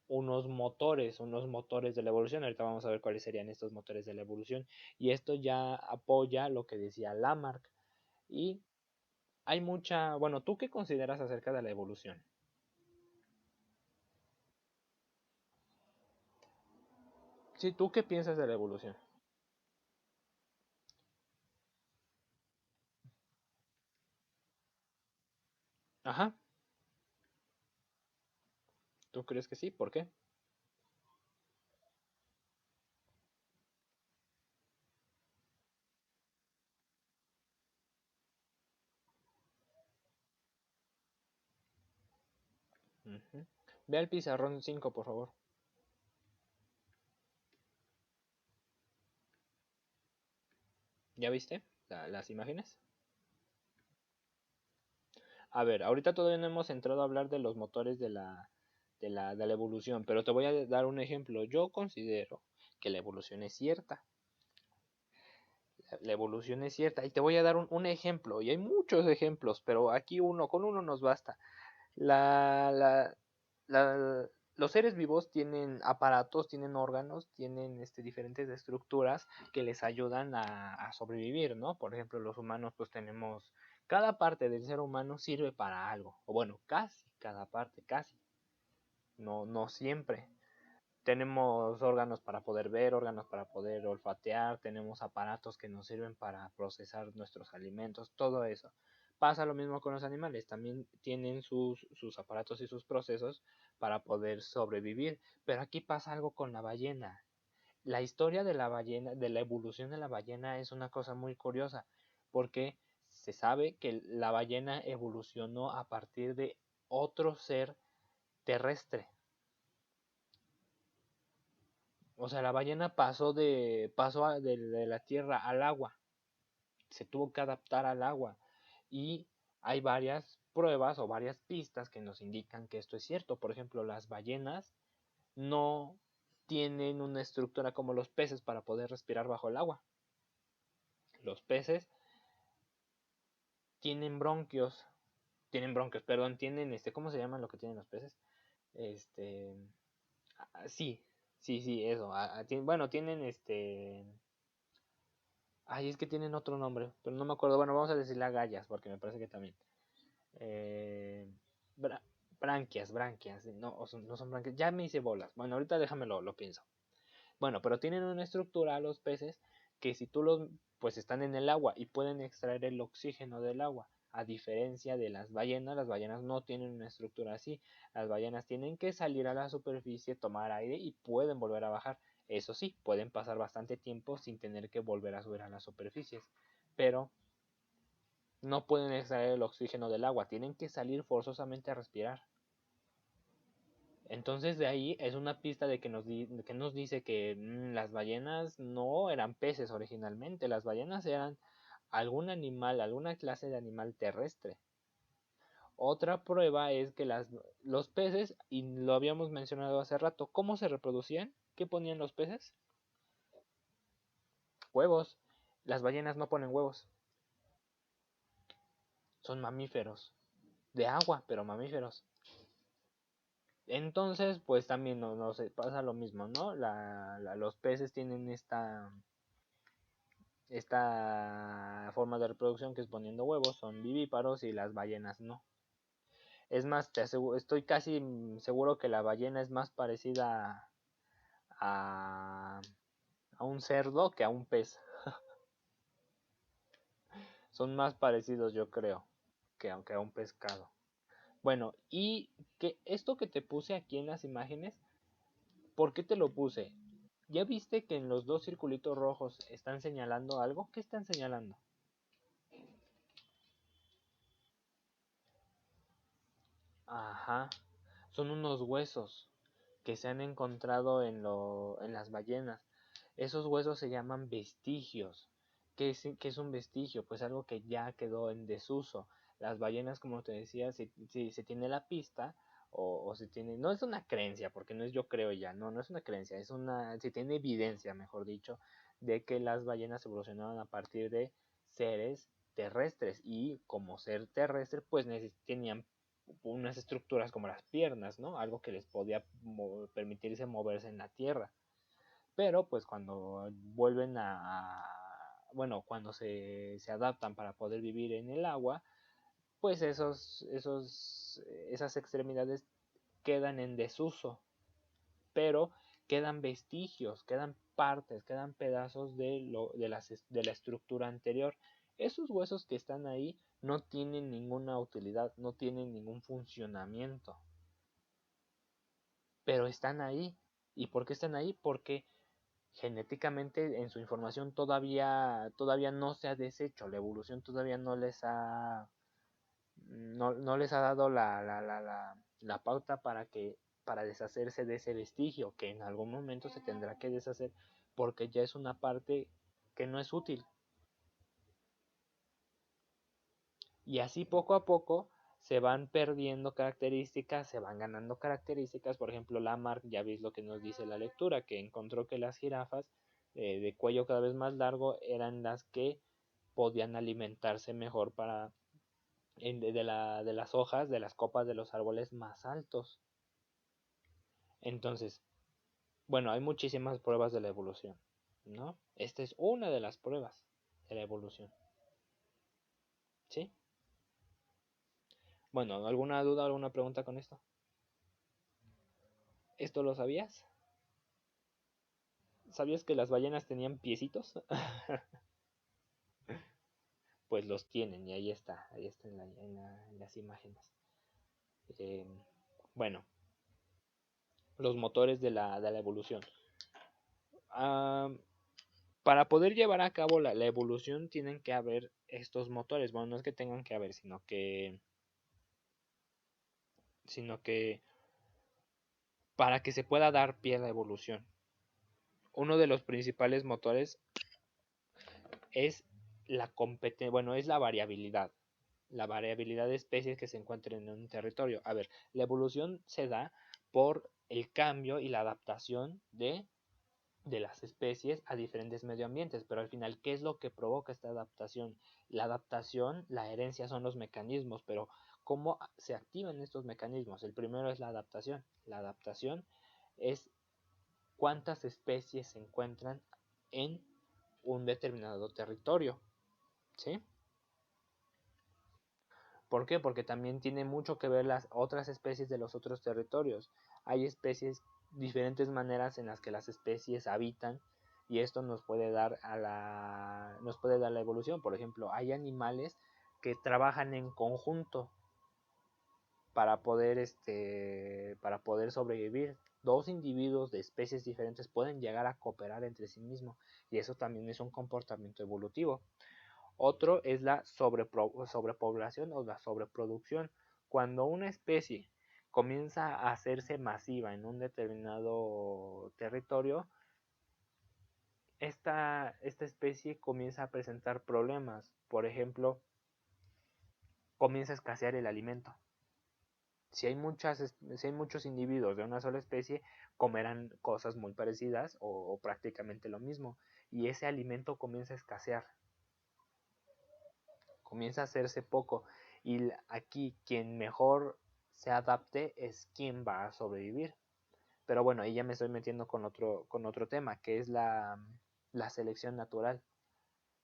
unos motores de la evolución. Ahorita vamos a ver cuáles serían estos motores de la evolución. Y esto ya apoya lo que decía Lamarck. Y hay bueno, ¿tú qué consideras acerca de la evolución? Sí, ¿tú qué piensas de la evolución? Ajá, ¿tú crees que sí? ¿Por qué? Ujú. Ve al pizarrón 5, por favor. ¿Ya viste las imágenes? A ver, ahorita todavía no hemos entrado a hablar de los motores de la evolución, pero te voy a dar un ejemplo. Yo considero que la evolución es cierta. La evolución es cierta. Y te voy a dar un ejemplo. Y hay muchos ejemplos, pero aquí con uno nos basta. La, la, los seres vivos tienen aparatos, tienen órganos, tienen diferentes estructuras que les ayudan a sobrevivir, ¿no? Por ejemplo, los humanos pues tenemos, cada parte del ser humano sirve para algo, o bueno, casi cada parte, casi, no, no siempre. Tenemos órganos para poder ver, órganos para poder olfatear, tenemos aparatos que nos sirven para procesar nuestros alimentos, todo eso. Pasa lo mismo con los animales, también tienen sus aparatos y sus procesos para poder sobrevivir. Pero aquí pasa algo con la ballena. La historia de la ballena, de la evolución de la ballena es una cosa muy curiosa, porque se sabe que la ballena evolucionó a partir de otro ser terrestre. O sea, la ballena pasó de la tierra al agua, se tuvo que adaptar al agua y hay varias pruebas o varias pistas que nos indican que esto es cierto. Por ejemplo, las ballenas no tienen una estructura como los peces para poder respirar bajo el agua. Los peces tienen bronquios, tienen ¿cómo se llaman lo que tienen los peces? Este, sí, sí, sí, eso. Bueno, tienen ay, es que tienen otro nombre, pero no me acuerdo. Bueno, vamos a decirle agallas, porque me parece que también. Eh, bra- branquias. No, no son branquias. Ya me hice bolas. Bueno, ahorita déjamelo, lo pienso. Bueno, pero tienen una estructura los peces que si tú pues están en el agua y pueden extraer el oxígeno del agua. A diferencia de las ballenas no tienen una estructura así. Las ballenas tienen que salir a la superficie, tomar aire y pueden volver a bajar. Eso sí, pueden pasar bastante tiempo sin tener que volver a subir a las superficies. Pero no pueden extraer el oxígeno del agua, tienen que salir forzosamente a respirar. Entonces de ahí es una pista de que nos dice que las ballenas no eran peces originalmente, las ballenas eran algún animal, alguna clase de animal terrestre. Otra prueba es que los peces, y lo habíamos mencionado hace rato, ¿cómo se reproducían? ¿Qué ponían los peces? Huevos. Las ballenas no ponen huevos, son mamíferos, de agua, pero mamíferos. Entonces, pues también no se pasa lo mismo, ¿no? Los peces tienen esta forma de reproducción que es poniendo huevos, son vivíparos y las ballenas no. Es más, estoy casi seguro que la ballena es más parecida a, a un cerdo que a un pez. Son más parecidos, yo creo, que aunque a un pescado. Bueno, y que esto que te puse aquí en las imágenes, ¿por qué te lo puse? ¿Ya viste que en los dos circulitos rojos están señalando algo? ¿Qué están señalando? Ajá, son unos huesos que se han encontrado en las ballenas. Esos huesos se llaman vestigios. ¿Qué es un vestigio? Pues algo que ya quedó en desuso. Las ballenas, como te decía, si se tiene la pista o se tiene, no es una creencia, porque no es yo creo ya, no, no es una creencia, se tiene evidencia, mejor dicho, de que las ballenas evolucionaron a partir de seres terrestres y como ser terrestre, pues tenían unas estructuras como las piernas, ¿no? Algo que les podía permitirse moverse en la tierra. Pero pues cuando vuelven bueno, cuando se adaptan para poder vivir en el agua, pues esas extremidades quedan en desuso, pero quedan vestigios, quedan partes, quedan pedazos de la estructura anterior. Esos huesos que están ahí no tienen ninguna utilidad, no tienen ningún funcionamiento, pero están ahí. ¿Y por qué están ahí? Porque genéticamente en su información todavía no se ha deshecho, la evolución todavía no les ha dado la pauta para deshacerse de ese vestigio que en algún momento se tendrá que deshacer porque ya es una parte que no es útil. Y así poco a poco se van perdiendo características, se van ganando características. Por ejemplo, Lamarck, ya veis lo que nos dice la lectura, que encontró que las jirafas de cuello cada vez más largo eran las que podían alimentarse mejor de las hojas, de las copas de los árboles más altos. Entonces, bueno, hay muchísimas pruebas de la evolución, ¿no? Esta es una de las pruebas de la evolución, ¿sí? Bueno, ¿alguna duda, alguna pregunta con esto? ¿Esto lo sabías? ¿Sabías que las ballenas tenían piecitos? Pues los tienen y ahí está en las imágenes. Eh, bueno, los motores de la evolución. Ah, para poder llevar a cabo la evolución tienen que haber estos motores. Bueno, no es que tengan que haber, sino que para que se pueda dar pie a la evolución. Uno de los principales motores es es la variabilidad. La variabilidad de especies que se encuentren en un territorio. A ver, la evolución se da por el cambio y la adaptación de las especies a diferentes medio ambientes, pero al final, ¿qué es lo que provoca esta adaptación? La adaptación, la herencia son los mecanismos, pero ¿cómo se activan estos mecanismos? El primero es la adaptación. La adaptación es cuántas especies se encuentran en un determinado territorio, ¿sí? ¿Por qué? Porque también tiene mucho que ver las otras especies de los otros territorios. Hay especies, diferentes maneras en las que las especies habitan y esto nos puede dar la evolución. Por ejemplo, hay animales que trabajan en conjunto para poder sobrevivir. Dos individuos de especies diferentes pueden llegar a cooperar entre sí mismos y eso también es un comportamiento evolutivo. Otro es la sobrepoblación o la sobreproducción. Cuando una especie comienza a hacerse masiva en un determinado territorio, esta especie comienza a presentar problemas. Por ejemplo, comienza a escasear el alimento. Si hay muchos individuos de una sola especie, comerán cosas muy parecidas o prácticamente lo mismo. Y ese alimento comienza a escasear, comienza a hacerse poco. Y aquí quien mejor se adapte es quien va a sobrevivir. Pero bueno, ahí ya me estoy metiendo con otro tema, que es la selección natural.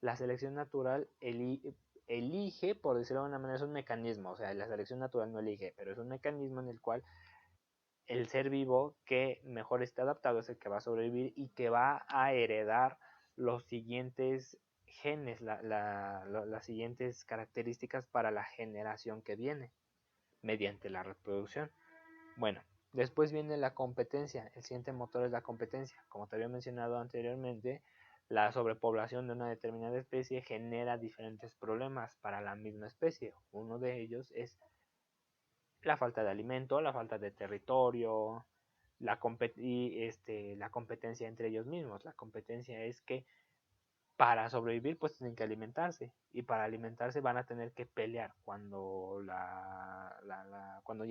La selección natural elige, por decirlo de una manera, es un mecanismo. O sea, la selección natural no elige, pero es un mecanismo en el cual el ser vivo que mejor esté adaptado es el que va a sobrevivir y que va a heredar los siguientes genes, las siguientes características para la generación que viene mediante la reproducción. Bueno, después viene la competencia. El siguiente motor es la competencia. Como te había mencionado anteriormente, la sobrepoblación de una determinada especie genera diferentes problemas para la misma especie. Uno de ellos es la falta de alimento, la falta de territorio, la competencia entre ellos mismos. La competencia es que para sobrevivir pues tienen que alimentarse y para alimentarse van a tener que pelear cuando ya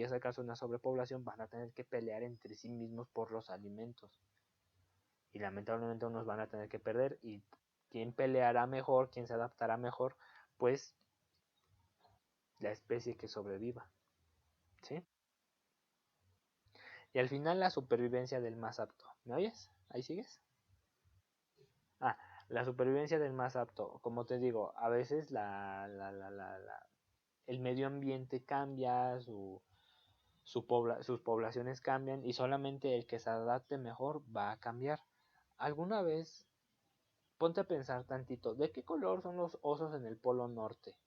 se acaso una sobrepoblación van a tener que pelear entre sí mismos por los alimentos y lamentablemente unos van a tener que perder y quién peleará mejor, quién se adaptará mejor, pues la especie que sobreviva, ¿sí? Y al final la supervivencia del más apto. ¿Me oyes? ¿Ahí sigues? Ah, la supervivencia del más apto. Como te digo, a veces el medio ambiente cambia, sus poblaciones cambian y solamente el que se adapte mejor va a cambiar. ¿Alguna vez, ponte a pensar tantito, de qué color son los osos en el Polo Norte?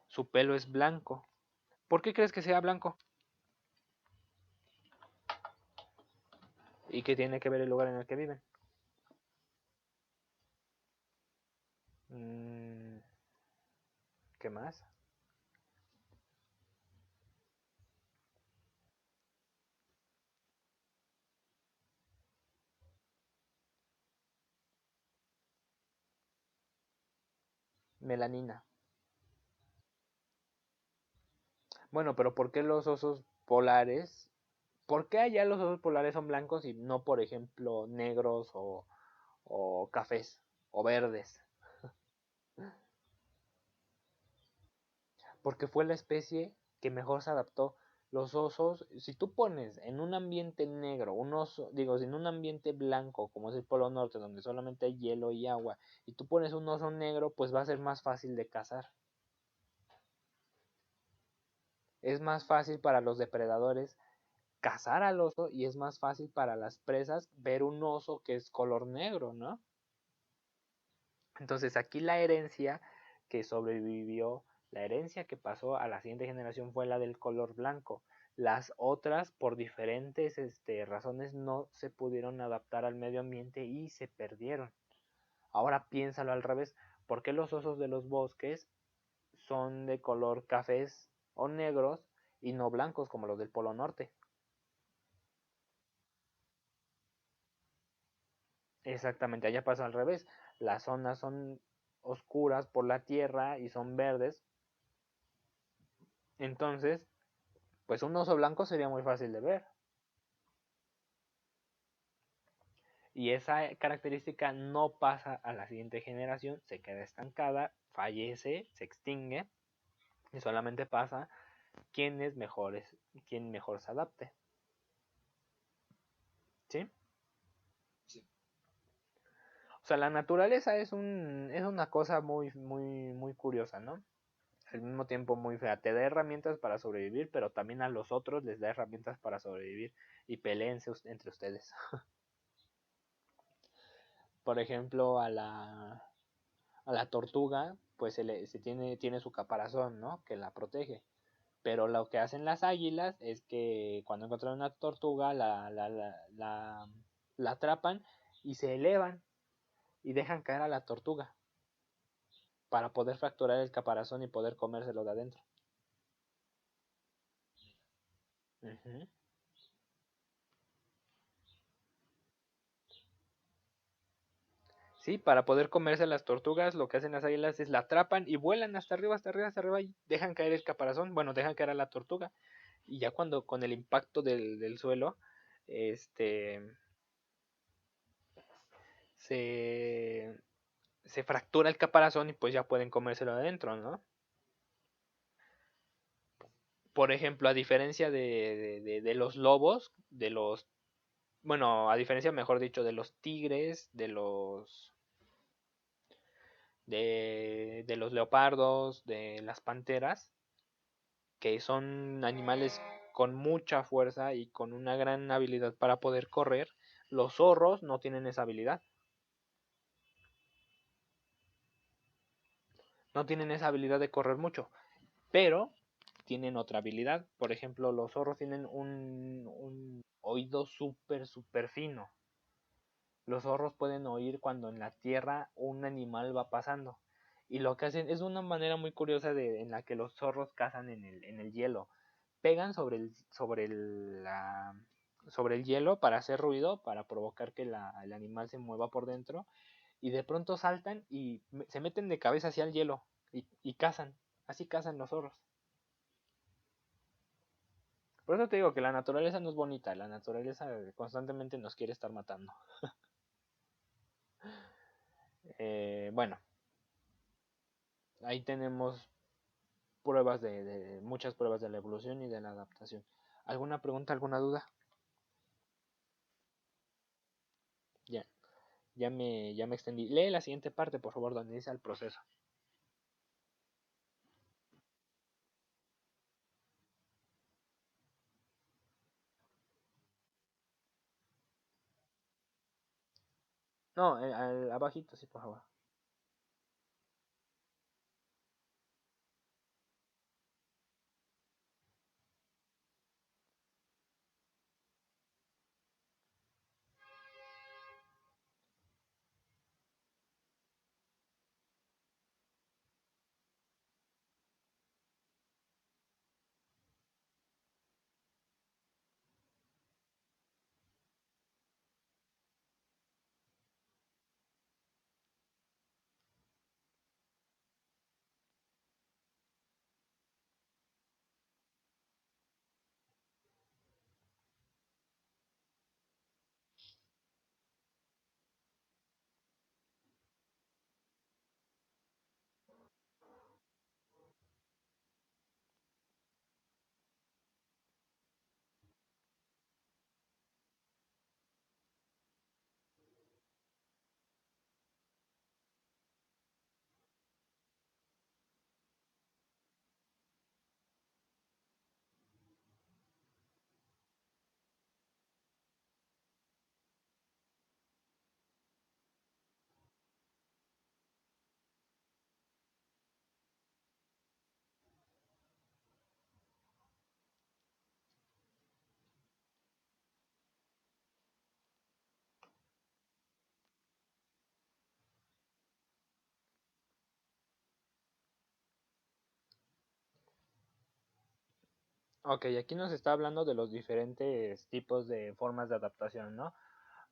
Su pelo es blanco. ¿Por qué crees que sea blanco? ¿Y qué tiene que ver el lugar en el que viven? Mm, ¿Qué más? Melanina. Bueno, pero ¿por qué los osos polares? ¿Por qué allá los osos polares son blancos y no, por ejemplo, negros o cafés o verdes? Porque fue la especie que mejor se adaptó. Los osos, si tú pones en un ambiente negro, un oso, digo, en un ambiente blanco, como es el Polo Norte, donde solamente hay hielo y agua, y tú pones un oso negro, pues va a ser más fácil de cazar. Es más fácil para los depredadores cazar al oso y es más fácil para las presas ver un oso que es color negro, ¿no? Entonces aquí la herencia que sobrevivió, la herencia que pasó a la siguiente generación fue la del color blanco. Las otras, por diferentes razones, no se pudieron adaptar al medio ambiente y se perdieron. Ahora piénsalo al revés. ¿Por qué los osos de los bosques son de color cafés o negros y no blancos como los del Polo Norte? Exactamente, allá pasa al revés. Las zonas son oscuras por la tierra y son verdes. Entonces, pues un oso blanco sería muy fácil de ver. Y esa característica no pasa a la siguiente generación, se queda estancada, fallece, se extingue y solamente pasa quien es mejor, quien mejor se adapte. ¿Sí? O sea, la naturaleza es una cosa muy curiosa, ¿no? Al mismo tiempo muy fea. Te da herramientas para sobrevivir, pero también a los otros les da herramientas para sobrevivir y peleense entre ustedes. Por ejemplo, a la tortuga, pues tiene su caparazón, ¿no? Que la protege. Pero lo que hacen las águilas es que cuando encuentran una tortuga, la atrapan y se elevan y dejan caer a la tortuga para poder fracturar el caparazón y poder comérselo de adentro. Ujú. Sí, para poder comerse las tortugas, lo que hacen las águilas es la atrapan y vuelan hasta arriba, hasta arriba, hasta arriba y dejan caer el caparazón. Bueno, dejan caer a la tortuga. Y ya cuando con el impacto del suelo, este, se, se fractura el caparazón y pues ya pueden comérselo adentro, ¿no? Por ejemplo, a diferencia de los lobos, bueno, a diferencia, mejor dicho, de los tigres, de los leopardos, de las panteras, que son animales con mucha fuerza y con una gran habilidad para poder correr, los zorros no tienen esa habilidad. No tienen esa habilidad de correr mucho, pero tienen otra habilidad. Por ejemplo, los zorros tienen un oído súper fino. Los zorros pueden oír cuando en la tierra un animal va pasando. Y lo que hacen es una manera muy curiosa en la que los zorros cazan en el hielo. Pegan sobre el hielo para hacer ruido, para provocar que el animal se mueva por dentro. Y de pronto saltan y se meten de cabeza hacia el hielo y cazan. Así cazan los zorros. Por eso te digo que la naturaleza no es bonita. La naturaleza constantemente nos quiere estar matando. Bueno, ahí tenemos muchas pruebas de la evolución y de la adaptación. ¿Alguna pregunta, alguna duda? Ya, ya me extendí. Lee la siguiente parte, por favor, donde dice el proceso. No, abajito, sí, por favor. Ok, aquí nos está hablando de los diferentes tipos de formas de adaptación, ¿no?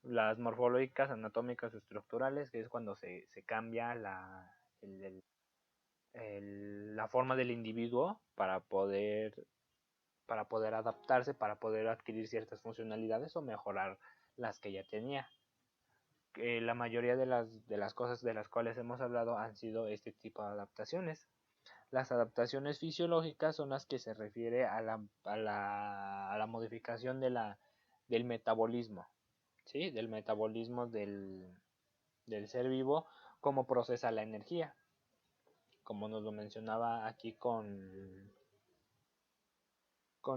Las morfológicas, anatómicas o estructurales, que es cuando se cambia la forma del individuo para poder adaptarse, para poder adquirir ciertas funcionalidades o mejorar las que ya tenía. La mayoría de las cosas de las cuales hemos hablado han sido este tipo de adaptaciones. Las adaptaciones fisiológicas son las que se refiere a la modificación del metabolismo, ¿sí? Del metabolismo del ser vivo, cómo procesa la energía, como nos lo mencionaba aquí con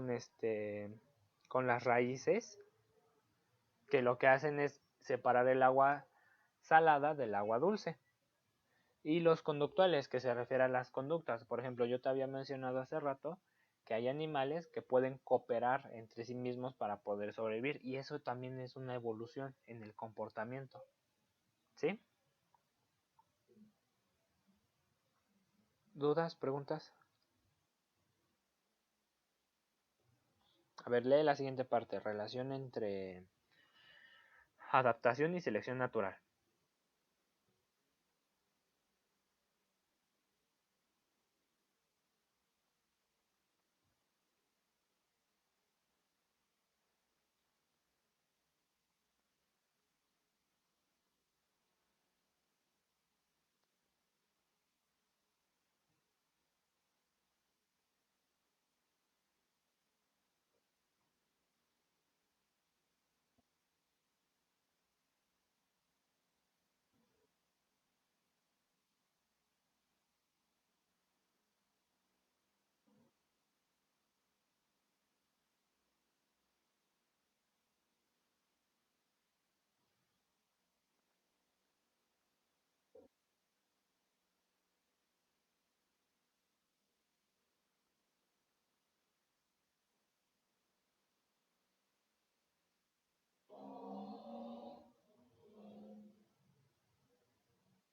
este con las raíces, que lo que hacen es separar el agua salada del agua dulce. Y los conductuales, que se refiere a las conductas. Por ejemplo, yo te había mencionado hace rato que hay animales que pueden cooperar entre sí mismos para poder sobrevivir. Y eso también es una evolución en el comportamiento. ¿Sí? ¿Dudas? ¿Preguntas? A ver, lee la siguiente parte. Relación entre adaptación y selección natural.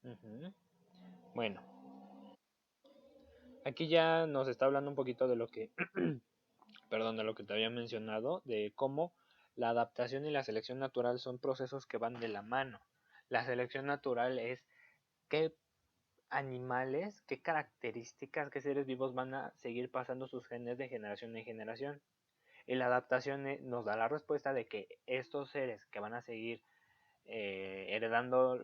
Ujú. Bueno, aquí ya nos está hablando un poquito de lo que, perdón, de lo que te había mencionado, de cómo la adaptación y la selección natural son procesos que van de la mano. La selección natural es qué animales, qué características, qué seres vivos van a seguir pasando sus genes de generación en generación. Y la adaptación nos da la respuesta de que estos seres que van a seguir heredando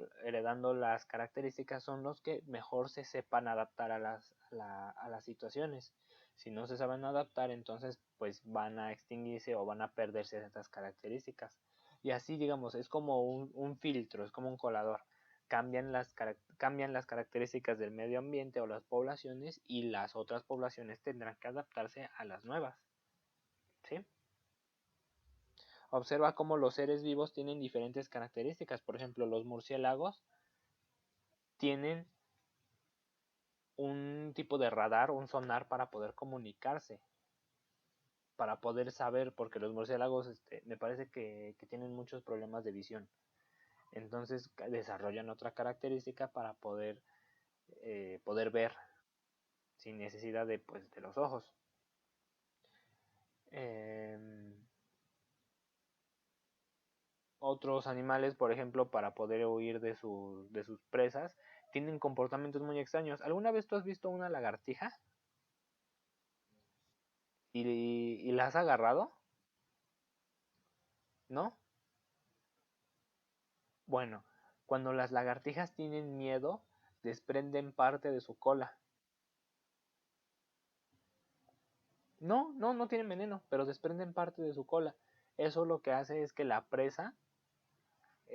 las características son los que mejor se sepan adaptar a las situaciones. Si no se saben adaptar, entonces pues van a extinguirse o van a perderse estas características. Y así, digamos, es como un filtro, es como un colador. Cambian las características del medio ambiente o las poblaciones y las otras poblaciones tendrán que adaptarse a las nuevas. ¿Sí? Observa cómo los seres vivos tienen diferentes características. Por ejemplo, los murciélagos tienen un tipo de radar, un sonar para poder comunicarse, para poder saber, porque los murciélagos me parece que tienen muchos problemas de visión. Entonces desarrollan otra característica para poder ver sin necesidad de, pues, de los ojos. Eh, Otros animales, por ejemplo, para poder huir de sus presas, tienen comportamientos muy extraños. ¿Alguna vez tú has visto una lagartija y la has agarrado? ¿No? Bueno, cuando las lagartijas tienen miedo, desprenden parte de su cola. No tienen veneno, pero desprenden parte de su cola. Eso lo que hace es que la presa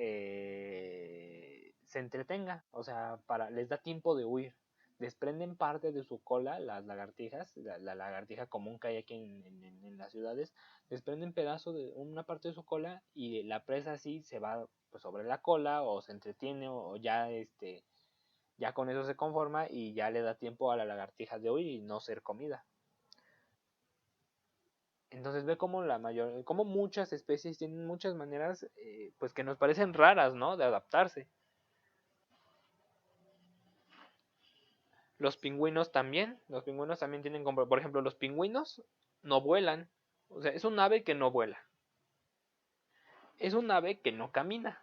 se entretenga, o sea, les da tiempo de huir. Desprenden parte de su cola, las lagartijas, la lagartija común que hay aquí en las ciudades, desprenden pedazo de una parte de su cola y la presa así se va, pues, sobre la cola o se entretiene o ya ya con eso se conforma y ya le da tiempo a la lagartija de huir y no ser comida. Entonces ve como como muchas especies tienen muchas maneras, pues, que nos parecen raras, ¿no? De adaptarse. Los pingüinos también tienen como, por ejemplo, los pingüinos no vuelan. O sea, es un ave que no vuela. Es un ave que no camina.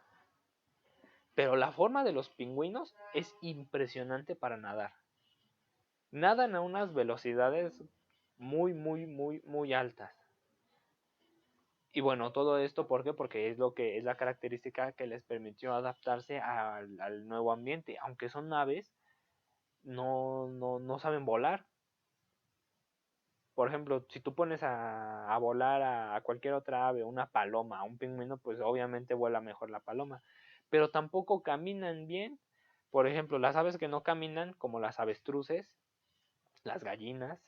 Pero la forma de los pingüinos es impresionante para nadar. Nadan a unas velocidades muy, muy, muy, muy altas. Y bueno, todo esto, ¿por qué? Porque es lo que es la característica que les permitió adaptarse al nuevo ambiente. Aunque son aves, no saben volar. Por ejemplo, si tú pones a volar a cualquier otra ave, una paloma, a un pingüino, pues obviamente vuela mejor la paloma. Pero tampoco caminan bien. Por ejemplo, las aves que no caminan, como las avestruces, las gallinas,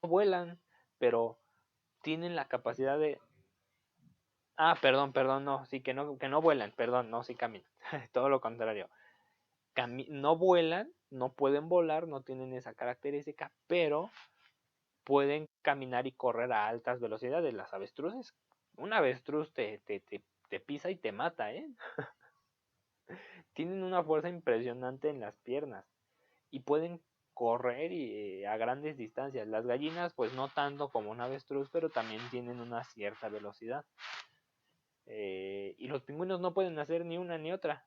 no vuelan, pero tienen la capacidad de... Ah, perdón, no, sí, que no vuelan, perdón, no, sí caminan. Todo lo contrario. No vuelan, no pueden volar, no tienen esa característica, pero pueden caminar y correr a altas velocidades. Las avestruces, un avestruz te pisa y te mata, ¿eh? Tienen una fuerza impresionante en las piernas y pueden correr a grandes distancias. Las gallinas, pues no tanto como un avestruz, pero también tienen una cierta velocidad. Y los pingüinos no pueden hacer ni una ni otra.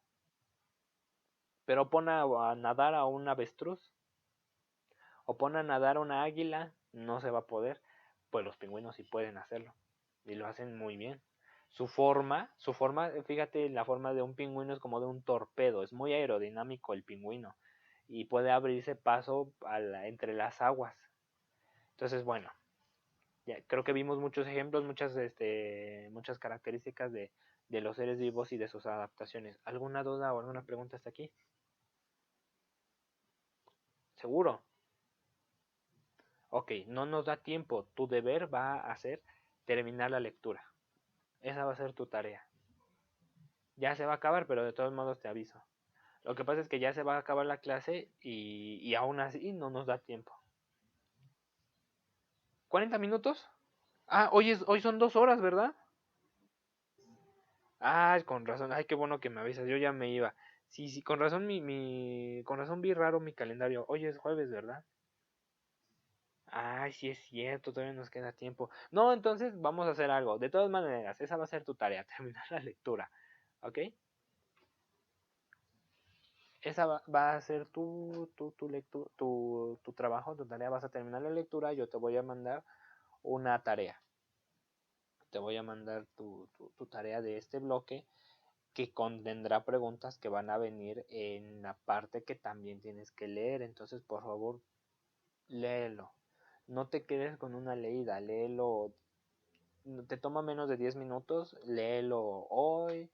Pero pon a nadar a un avestruz o pon a nadar a una águila, no se va a poder. Pues los pingüinos sí pueden hacerlo y lo hacen muy bien. Su forma, fíjate, la forma de un pingüino es como de un torpedo, es muy aerodinámico el pingüino y puede abrirse paso entre las aguas. Entonces, bueno, ya creo que vimos muchos ejemplos, muchas características de los seres vivos y de sus adaptaciones. ¿Alguna duda o alguna pregunta hasta aquí? ¿Seguro? Ok, no nos da tiempo. Tu deber va a ser terminar la lectura. Esa va a ser tu tarea. Ya se va a acabar, pero de todos modos te aviso. Lo que pasa es que ya se va a acabar la clase y aún así no nos da tiempo. ¿40 minutos? Ah, hoy son 2 horas, ¿verdad? Ah, con razón. Ay, qué bueno que me avisas. Yo ya me iba. Sí, sí, con razón con razón vi raro mi calendario. Hoy es jueves, ¿verdad? Ay, sí es cierto, todavía nos queda tiempo. No, entonces vamos a hacer algo. De todas maneras, esa va a ser tu tarea, terminar la lectura. ¿Ok? Esa va a ser tu trabajo, tu tarea. Vas a terminar la lectura. Yo te voy a mandar una tarea. Te voy a mandar tu tarea de este bloque que contendrá preguntas que van a venir en la parte que también tienes que leer. Entonces, por favor, léelo. No te quedes con una leída, léelo. Te toma menos de 10 minutos, léelo hoy.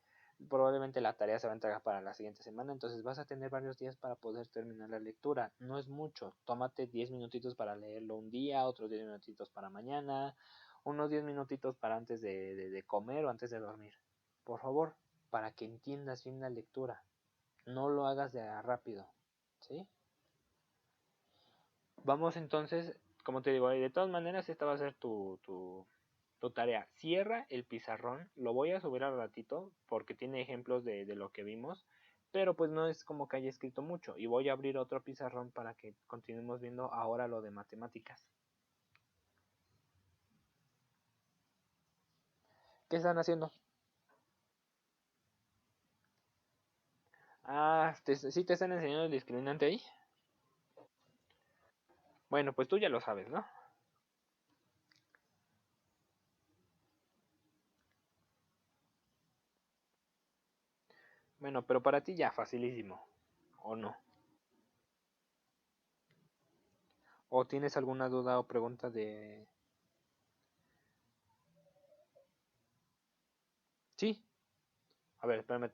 Probablemente la tarea se va a entregar para la siguiente semana, entonces vas a tener varios días para poder terminar la lectura. No es mucho, tómate 10 minutitos para leerlo un día, otros 10 minutitos para mañana, unos 10 minutitos para antes de comer o antes de dormir. Por favor, para que entiendas bien la lectura. No lo hagas de rápido, ¿sí? Vamos entonces, como te digo, de todas maneras esta va a ser tu tarea. Cierra el pizarrón, lo voy a subir al ratito porque tiene ejemplos de lo que vimos, pero pues no es como que haya escrito mucho. Y voy a abrir otro pizarrón para que continuemos viendo ahora lo de matemáticas. ¿Qué están haciendo? Ah, ¿sí te están enseñando el discriminante ahí? Bueno, pues tú ya lo sabes, ¿no? Bueno, pero para ti ya, facilísimo, ¿o no? ¿O tienes alguna duda o pregunta de... Sí, a ver, espérame.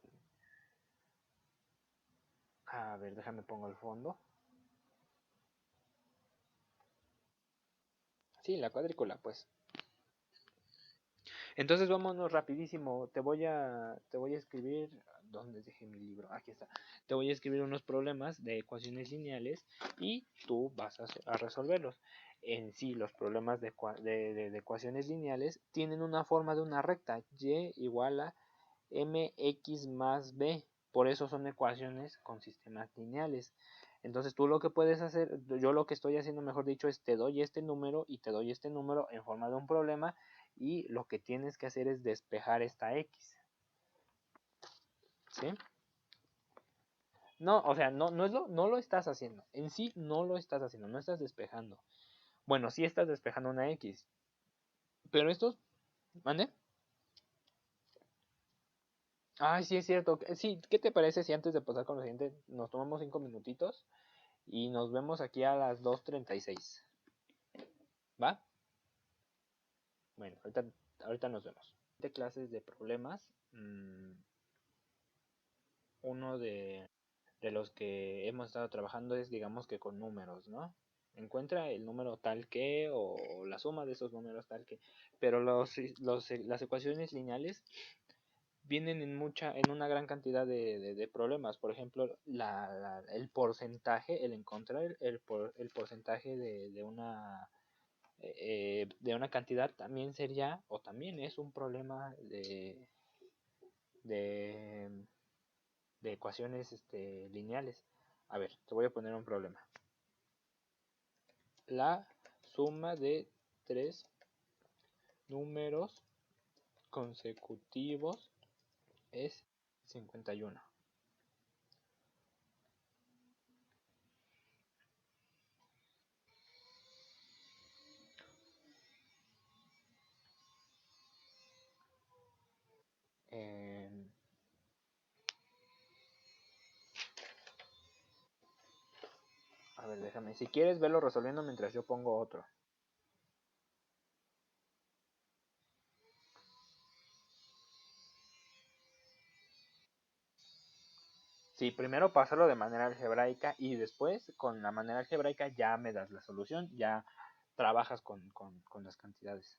A ver, déjame pongo el fondo. Sí, la cuadrícula, pues. Entonces vámonos rapidísimo. Te voy a escribir. ¿Dónde dejé mi libro? Aquí está. Te voy a escribir unos problemas de ecuaciones lineales y tú vas a resolverlos. En sí, los problemas de ecuaciones lineales tienen una forma de una recta. Y igual a mx más b. Por eso son ecuaciones con sistemas lineales. Entonces tú lo que puedes hacer, yo lo que estoy haciendo, mejor dicho, es te doy este número y te doy este número en forma de un problema y lo que tienes que hacer es despejar esta X. ¿Sí? No, o sea, no lo estás haciendo. En sí no lo estás haciendo, no estás despejando. Bueno, sí estás despejando una X. Pero estos, ¿mande? Ay, sí es cierto. Sí, ¿qué te parece si antes de pasar con lo siguiente nos tomamos 5 minutitos y nos vemos aquí a las 2:36? ¿Va? Bueno, ahorita nos vemos. De clases de problemas, uno de los que hemos estado trabajando es, digamos que con números, ¿no? Encuentra el número tal que o la suma de esos números tal que. Pero las ecuaciones lineales vienen en una gran cantidad de problemas. Por ejemplo, el porcentaje, el encontrar el porcentaje de una cantidad también sería o también es un problema de, de ecuaciones lineales. A ver, te voy a poner un problema. La suma de tres números consecutivos es 51. Eh, a ver, déjame. Si quieres verlo resolviendo mientras yo pongo otro. Sí, primero pasarlo de manera algebraica y después con la manera algebraica ya me das la solución, ya trabajas con las cantidades.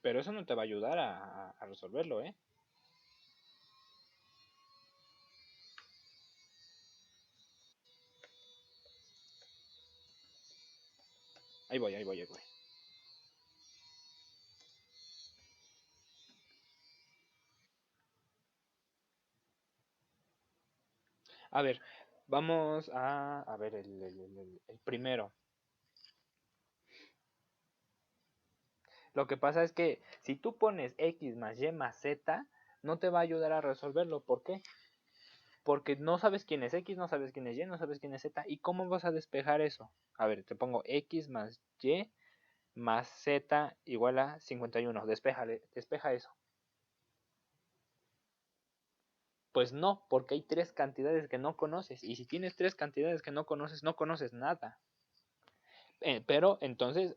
Pero eso no te va a ayudar a resolverlo, ¿eh? Ahí voy, ahí voy, ahí voy. A ver, vamos a ver el primero. Lo que pasa es que si tú pones x más y más z, no te va a ayudar a resolverlo. ¿Por qué? Porque no sabes quién es x, no sabes quién es y, no sabes quién es z. ¿Y cómo vas a despejar eso? A ver, te pongo x más y más z igual a 51. Despeja eso. Pues no, porque hay tres cantidades que no conoces. Y si tienes tres cantidades que no conoces, no conoces nada. Pero entonces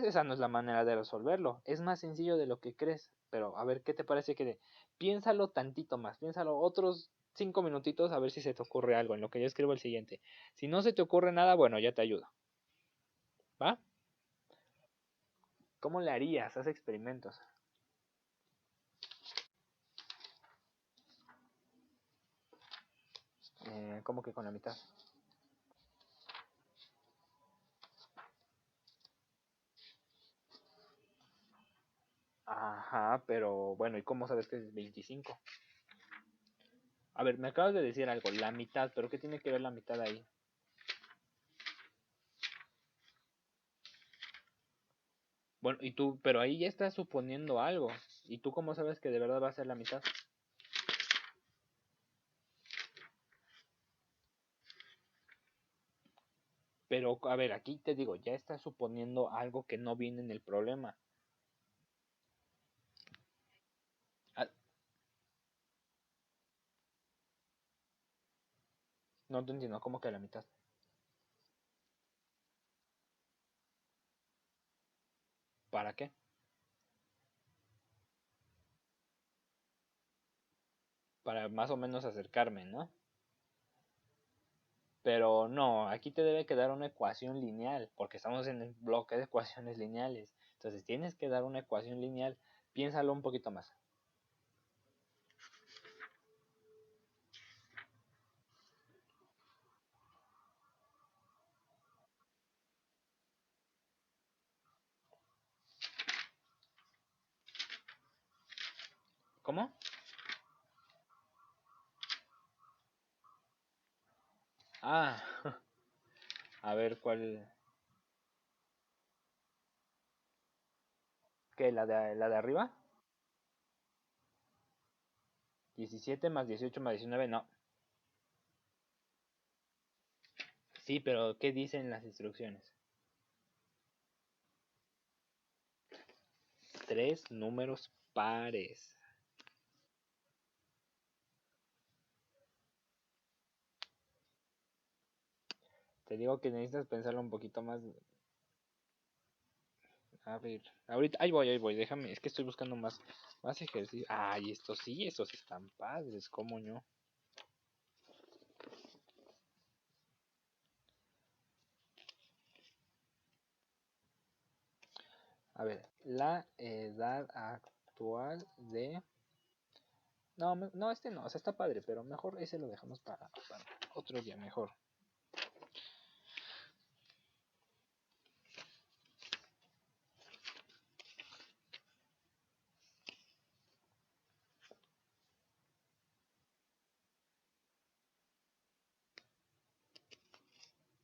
esa no es la manera de resolverlo. Es más sencillo de lo que crees. Pero a ver, ¿qué te parece que piénsalo tantito más? Piénsalo otros 5 minutitos a ver si se te ocurre algo en lo que yo escribo el siguiente. Si no se te ocurre nada, bueno, ya te ayudo. ¿Va? ¿Cómo le harías? Haz experimentos. ¿Cómo que con la mitad? Ajá, pero bueno, ¿y cómo sabes que es 25? A ver, me acabas de decir algo, la mitad, pero ¿qué tiene que ver la mitad ahí? Bueno, y tú, pero ahí ya estás suponiendo algo. ¿Y tú cómo sabes que de verdad va a ser la mitad? Pero, a ver, aquí te digo, ya estás suponiendo algo que no viene en el problema. Ah, no te entiendo, ¿cómo que la mitad? ¿Para qué? Para más o menos acercarme, ¿no? Pero no, aquí te debe quedar una ecuación lineal, porque estamos en el bloque de ecuaciones lineales. Entonces tienes que dar una ecuación lineal. Piénsalo un poquito más. ¿Cómo? Ah, a ver cuál. ¿Qué? ¿La de arriba? 17 más 18 más 19, no. Sí, pero ¿qué dicen las instrucciones? Tres números pares. Te digo que necesitas pensarlo un poquito más. A ver, ahorita, ahí voy, déjame, es que estoy buscando más ejercicio. Ay, estos están padres, ¿cómo no? A ver, la edad actual de... No, no, este no, o sea, está padre, pero mejor ese lo dejamos para otro día, mejor.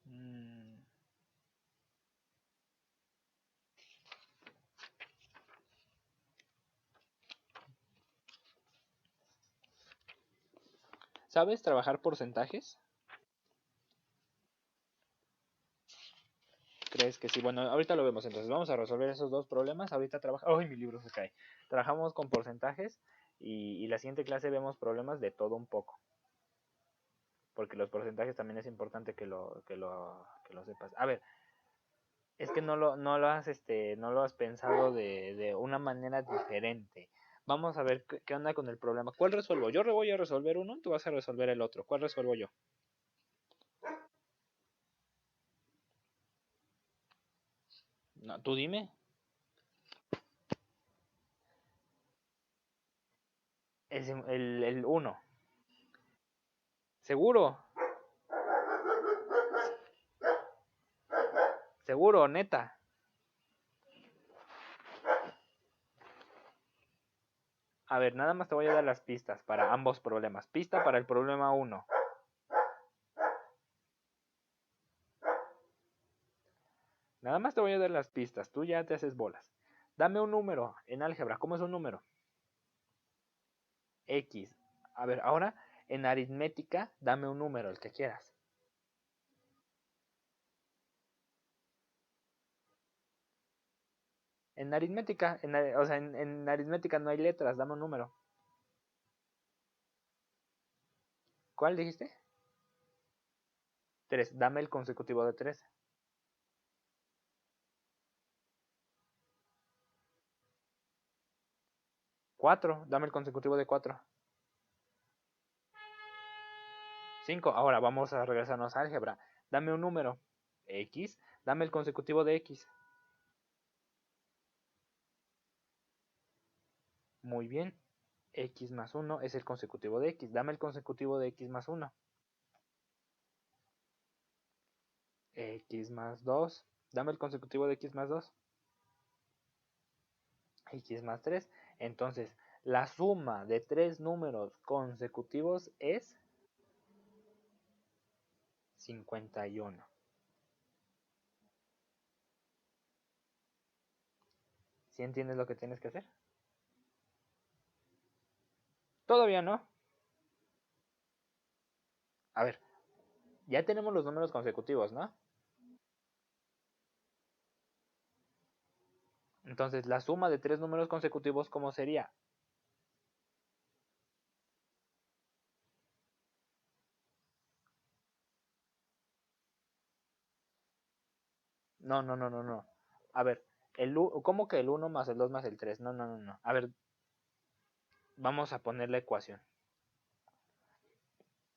Mm, ¿Sabes trabajar porcentajes? ¿Crees que sí? Bueno, ahorita lo vemos, entonces vamos a resolver esos dos problemas. Ahorita trabajamos... ¡Ay, mi libro se cae! Trabajamos con porcentajes y la siguiente clase vemos problemas de todo un poco. Porque los porcentajes también es importante que lo sepas. A ver, es que no lo has pensado de una manera diferente. Vamos a ver qué onda con el problema. ¿Cuál resuelvo? Yo voy a resolver uno, tú vas a resolver el otro. ¿Cuál resuelvo yo? No, tú dime. Es el 1. ¿Seguro? ¿Seguro, neta? A ver, nada más te voy a dar las pistas para ambos problemas. Pista para el problema 1. Nada más te voy a dar las pistas. Tú ya te haces bolas. Dame un número en álgebra. ¿Cómo es un número? X. A ver, ahora en aritmética, dame un número, el que quieras. En aritmética, o sea, en aritmética no hay letras, dame un número. ¿Cuál dijiste? 3. Dame el consecutivo de 3. 4. Dame el consecutivo de 4. 5. Ahora vamos a regresarnos a álgebra. Dame un número. X. Dame el consecutivo de X. Muy bien. X más 1 es el consecutivo de X. Dame el consecutivo de X más 1. X más 2. Dame el consecutivo de X más 2. X más 3. Entonces, la suma de tres números consecutivos es 51. ¿Sí entiendes lo que tienes que hacer? Todavía no. A ver, ya tenemos los números consecutivos, ¿no? Entonces, la suma de tres números consecutivos, ¿cómo sería? No, no, no, no, no. A ver, ¿cómo que el 1 más el 2 más el 3? No, no, no, no. A ver, vamos a poner la ecuación.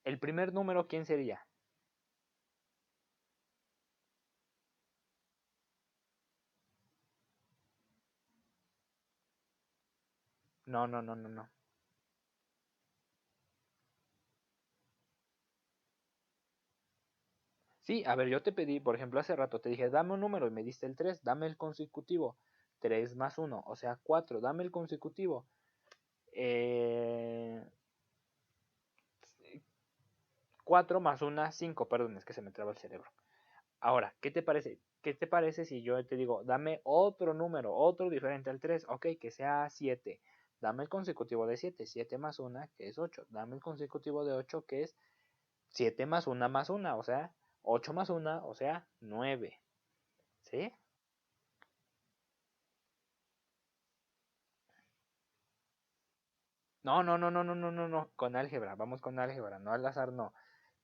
El primer número, ¿quién sería? No, no, no, no, no. Sí, a ver, yo te pedí, por ejemplo, hace rato te dije, dame un número y me diste el 3, dame el consecutivo. 3 más 1, o sea, 4, dame el consecutivo. Eh, 4 más 1, 5. Perdón, es que se me traba el cerebro. Ahora, ¿qué te parece? ¿Qué te parece si yo te digo, dame otro número, otro diferente al 3? Ok, que sea 7. Dame el consecutivo de 7. 7 más 1, que es 8. Dame el consecutivo de 8, que es 7 más 1, o sea, 8 más 1, o sea, 9. ¿Sí? No, no, no, no, no, no, no, no. Con álgebra, vamos con álgebra, no al azar, no.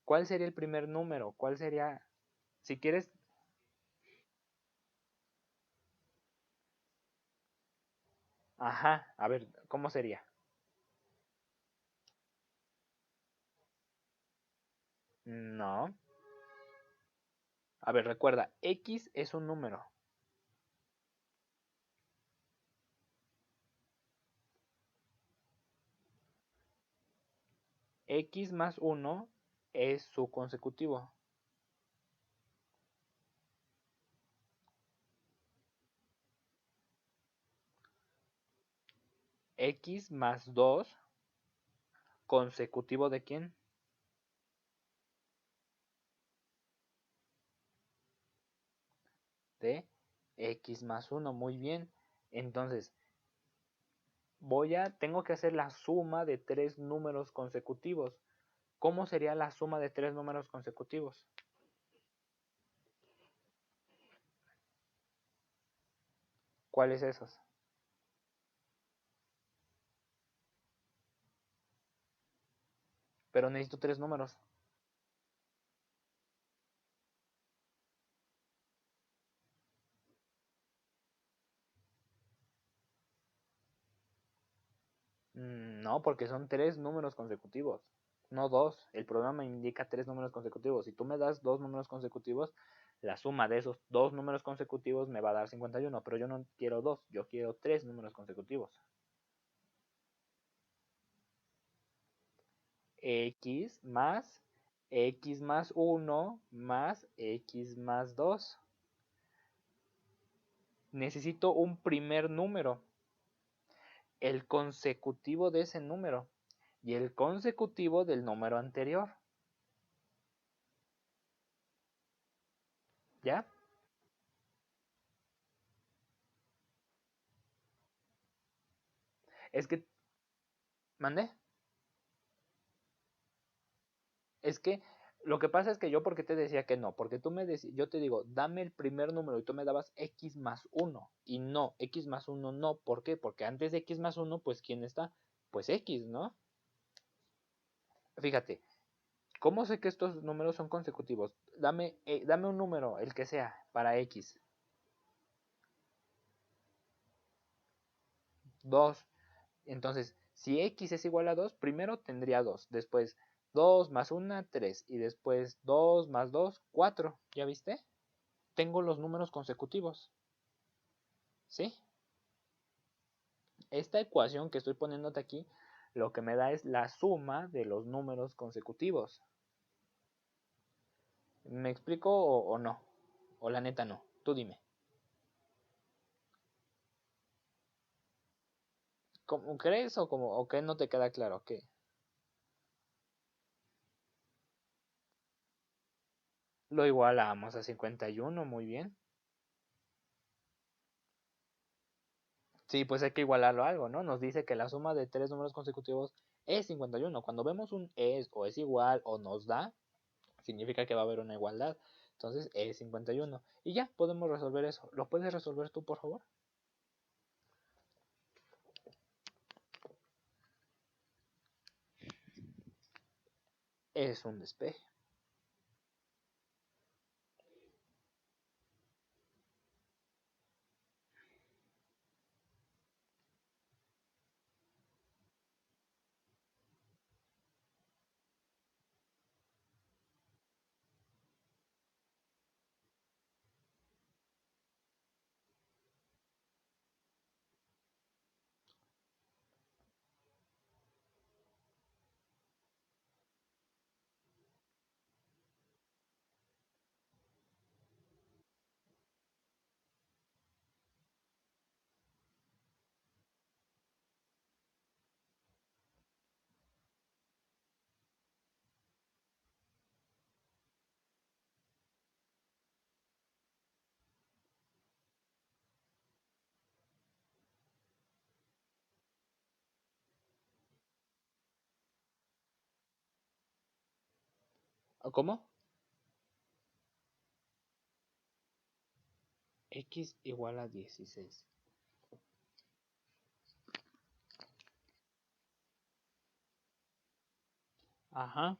¿Cuál sería el primer número? ¿Cuál sería? Si quieres, ajá, a ver, ¿cómo sería? No. A ver, recuerda, X es un número. X más 1 es su consecutivo. X más 2, consecutivo de quién? De X más 1, muy bien. Entonces, tengo que hacer la suma de tres números consecutivos. ¿Cómo sería la suma de tres números consecutivos? ¿Cuáles esos? Pero necesito tres números. No, porque son tres números consecutivos, no dos. El programa indica tres números consecutivos. Si tú me das dos números consecutivos, la suma de esos dos números consecutivos me va a dar 51, pero yo no quiero dos, yo quiero tres números consecutivos. X más 1 más X más 2. Necesito un primer número, el consecutivo de ese número y el consecutivo del número anterior. ¿Ya? Es que, mandé. Es que lo que pasa es que yo, porque te decía que no, porque tú me decías, yo te digo, dame el primer número y tú me dabas X más 1 y no, X más 1 no, ¿por qué? Porque antes de X más 1, pues ¿quién está? Pues X, ¿no? Fíjate, ¿cómo sé que estos números son consecutivos? Dame un número, el que sea, para X. 2. Entonces, si X es igual a 2, primero tendría 2, después 2 más 1, 3, y después 2 más 2, 4. ¿Ya viste? Tengo los números consecutivos, ¿sí? Esta ecuación que estoy poniéndote aquí, lo que me da es la suma de los números consecutivos. ¿Me explico o no? O la neta no. Tú dime. ¿Cómo crees o qué no te queda claro? ¿Qué? Lo igualamos a 51, muy bien. Sí, pues hay que igualarlo a algo, ¿no? Nos dice que la suma de tres números consecutivos es 51. Cuando vemos un es o es igual o nos da, significa que va a haber una igualdad. Entonces es 51. Y ya podemos resolver eso. ¿Lo puedes resolver tú, por favor? Es un despeje. ¿Cómo? X igual a 16. Ajá.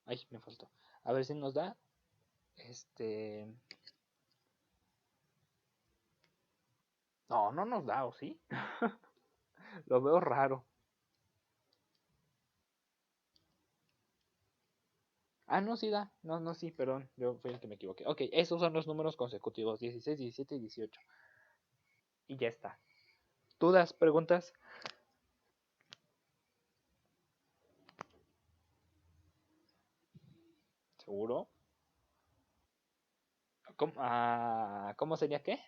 Ay, me faltó. A ver si nos da. Este. No, no nos da, ¿o sí? Lo veo raro. Ah, no, sí da. No, no, sí, perdón. Yo fui el que me equivoqué. Ok, esos son los números consecutivos: 16, 17 y 18. Y ya está. ¿Dudas, preguntas? ¿Seguro? ¿Cómo sería qué?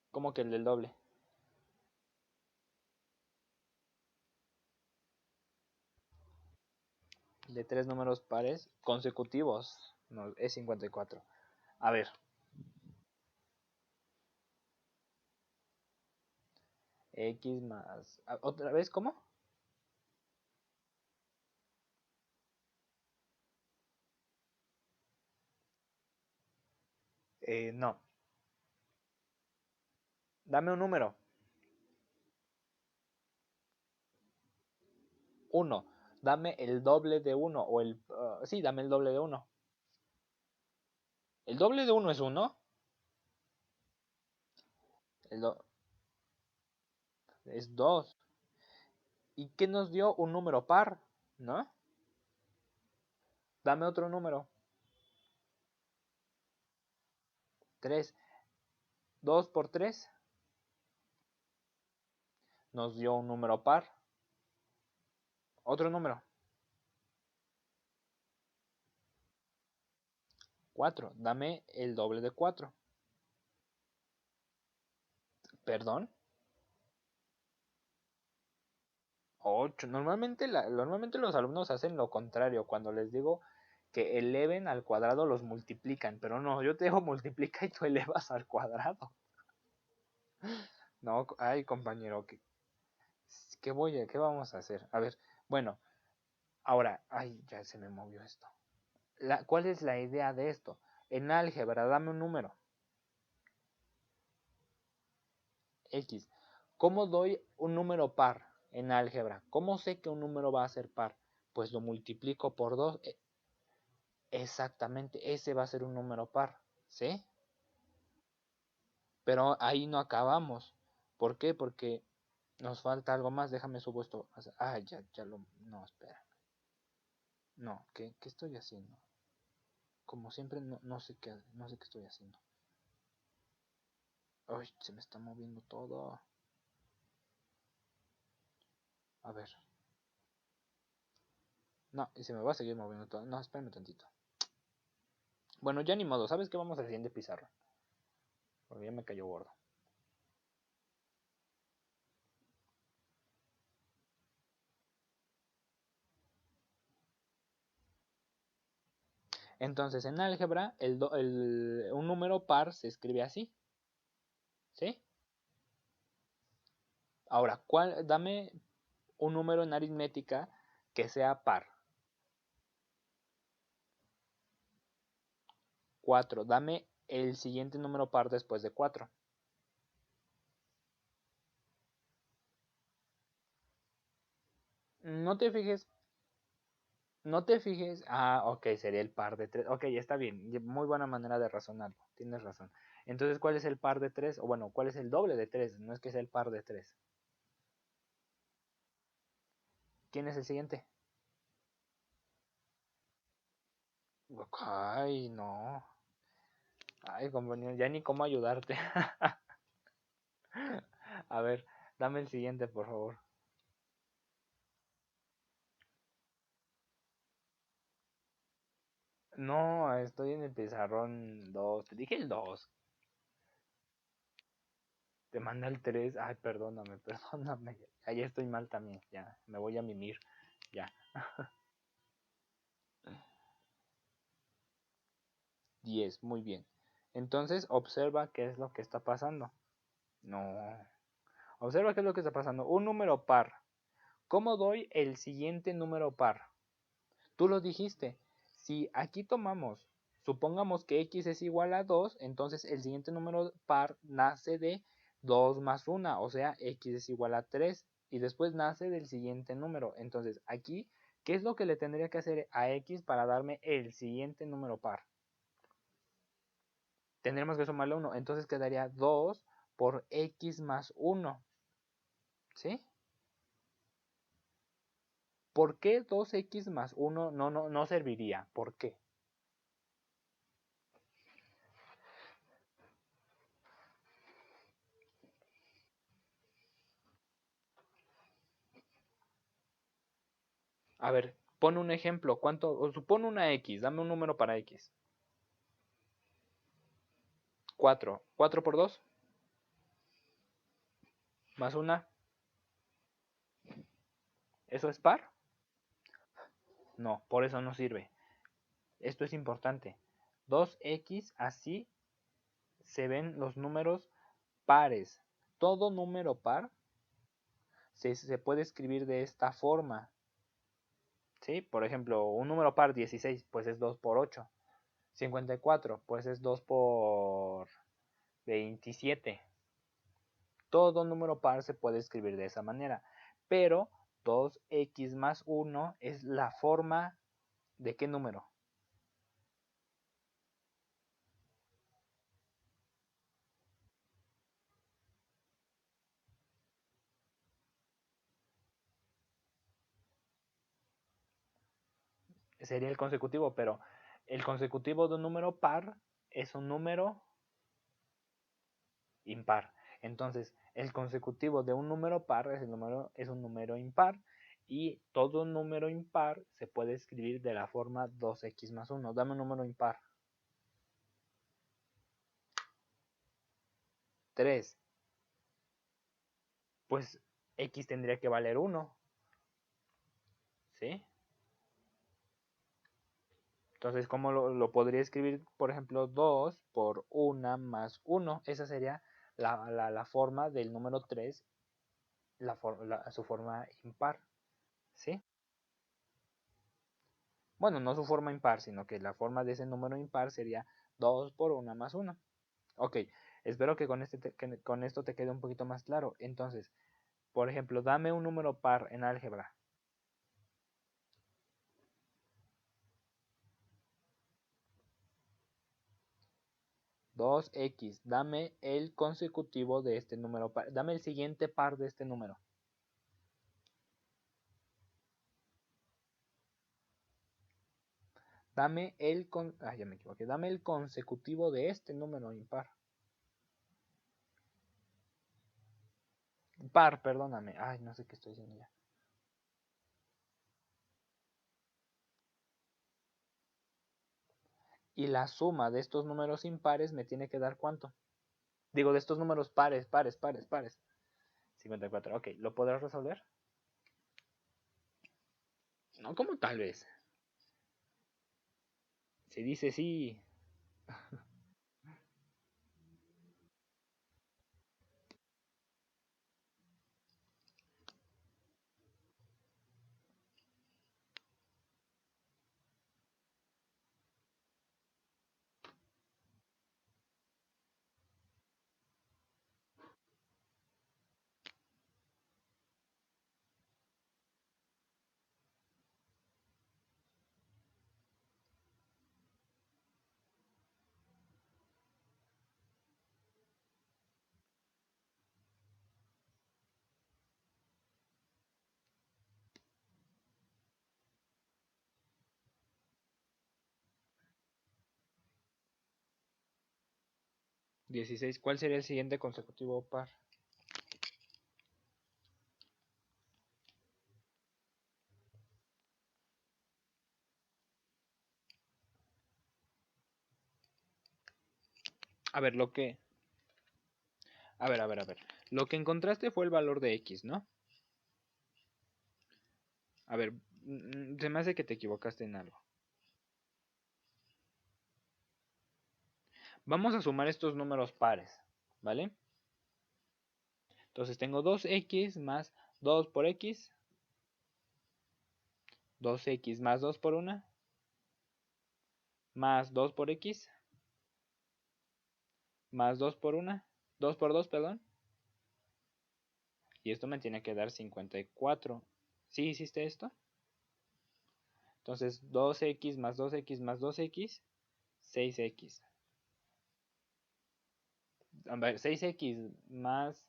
¿Cómo que el del doble? De tres números pares consecutivos. No, es 54. A ver, X más. ¿Otra vez cómo? No. Dame un número. Uno. Dame el doble de uno. O el. Sí, dame el doble de uno. ¿El doble de uno es uno? El es dos. ¿Y qué nos dio un número par? ¿No? Dame otro número. Tres. Dos por tres nos dio un número par. Otro número. Cuatro. Dame el doble de cuatro. ¿Perdón? Ocho. Normalmente los alumnos hacen lo contrario. Cuando les digo que eleven al cuadrado, los multiplican. Pero no, yo te digo multiplica y tú elevas al cuadrado. No, ay compañero, ¿qué vamos a hacer? A ver, bueno, ahora, ay, ya se me movió esto. ¿Cuál es la idea de esto? En álgebra, dame un número. X. ¿Cómo doy un número par en álgebra? ¿Cómo sé que un número va a ser par? Pues lo multiplico por 2. Exactamente, ese va a ser un número par. ¿Sí? Pero ahí no acabamos. ¿Por qué? Porque nos falta algo más. Déjame subo esto. Ah, ya lo. No, espera. No, ¿qué estoy haciendo? Como siempre, no sé qué estoy haciendo. Ay, se me está moviendo todo. A ver. No, y se me va a seguir moviendo todo. No, espérame tantito. Bueno, ya ni modo. ¿Sabes qué vamos al siguiente pizarra? Porque ya me cayó gordo. Entonces, en álgebra, un número par se escribe así. ¿Sí? Ahora, dame un número en aritmética que sea par. 4. Dame el siguiente número par después de 4. No te fijes. No te fijes. Ah, ok, sería el par de 3. Ok, está bien. Muy buena manera de razonarlo. Tienes razón. Entonces, ¿cuál es el par de 3? O bueno, ¿cuál es el doble de 3? No es que sea el par de 3. ¿Quién es el siguiente? Ay, no. Ay, compañero, ya ni cómo ayudarte. A ver, dame el siguiente, por favor. No, estoy en el pizarrón 2. Te dije el 2. Te manda el 3. Ay, perdóname, perdóname. Ahí estoy mal también. Ya, me voy a mimir. Ya. 10, muy bien. Entonces, observa qué es lo que está pasando. No. Observa qué es lo que está pasando. Un número par ¿Cómo doy el siguiente número par? Tú lo dijiste. Si aquí tomamos, supongamos que x es igual a 2, entonces el siguiente número par nace de 2 más 1, o sea, x es igual a 3, y después nace del siguiente número. Entonces, aquí, ¿qué es lo que le tendría que hacer a x para darme el siguiente número par? Tendremos que sumarle 1, entonces quedaría 2 por x más 1, ¿sí? ¿Por qué 2x más 1 no serviría? ¿Por qué? A ver, pon un ejemplo. ¿Cuánto? O supone una x. Dame un número para x. 4. 4 por 2. Más 1. ¿Eso es par? No, por eso no sirve. Esto es importante. 2x, así se ven los números pares. Todo número par se puede escribir de esta forma. ¿Sí? Por ejemplo, un número par 16, pues es 2 por 8. 54, pues es 2 por 27. Todo número par se puede escribir de esa manera, pero 2x más 1 es la forma de qué número. Sería el consecutivo, pero el consecutivo de un número par es un número impar. Entonces, el consecutivo de un número par es un número impar, y todo número impar se puede escribir de la forma 2x más 1. Dame un número impar. 3. Pues x tendría que valer 1. ¿Sí? Entonces, ¿cómo lo podría escribir? Por ejemplo, 2 por 1 más 1. Esa sería la forma del número 3, su forma impar. ¿Sí? Bueno, no su forma impar, sino que la forma de ese número impar sería 2 por 1 más 1. Ok, espero que con esto te quede un poquito más claro. Entonces, por ejemplo, dame un número par en álgebra. 2x, dame el consecutivo de este número par. Dame el siguiente par de este número. Ya me equivoqué. Dame el consecutivo de este número impar. Par, perdóname. Ay, no sé qué estoy diciendo ya. Y la suma de estos números impares me tiene que dar ¿cuánto? Digo, de estos números pares. 54. Ok, ¿lo podrás resolver? No, como tal vez. Se dice sí. 16. ¿Cuál sería el siguiente consecutivo par? A ver, lo que... A ver. Lo que encontraste fue el valor de x, ¿no? A ver, se me hace que te equivocaste en algo. Vamos a sumar estos números pares, ¿vale? Entonces tengo 2x más 2 por x 2x más 2 por 1 más 2 por x más 2 por 1, 2 por 2, perdón. Y esto me tiene que dar 54. ¿Sí hiciste esto? Entonces 2x más 2x más 2x, 6x. A ver, 6x más...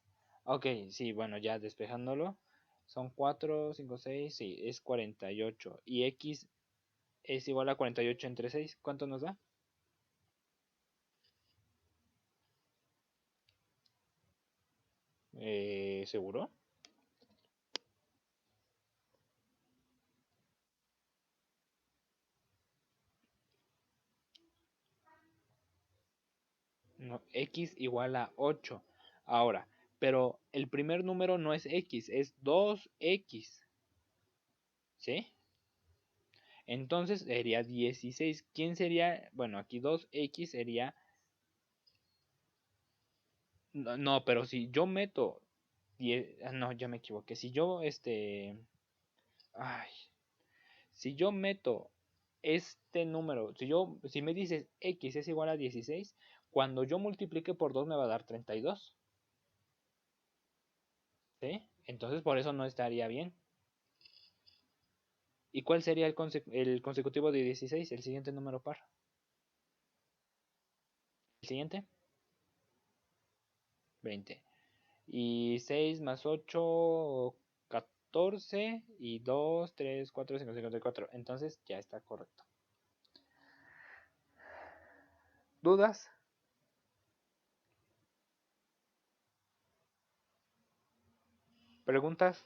Ok, sí, bueno, ya despejándolo. Son 4, 5, 6, sí, es 48. Y x es igual a 48 entre 6. ¿Cuánto nos da? ¿Seguro? No, x igual a 8. Ahora, pero el primer número no es x, es 2x. ¿Sí? Entonces sería 16. ¿Quién sería? Bueno, aquí 2x sería... No, no, pero si yo meto 10... No, ya me equivoqué. Si yo, Ay, si yo meto este número, si me dices x es igual a 16, cuando yo multiplique por 2 me va a dar 32. ¿Sí? Entonces por eso no estaría bien. ¿Y cuál sería el consecutivo de 16? El siguiente número par. El siguiente, 20. Y 6 más 8, 14. Y 2, 3, 4, 5, 54. Entonces ya está correcto. ¿Dudas? ¿Preguntas?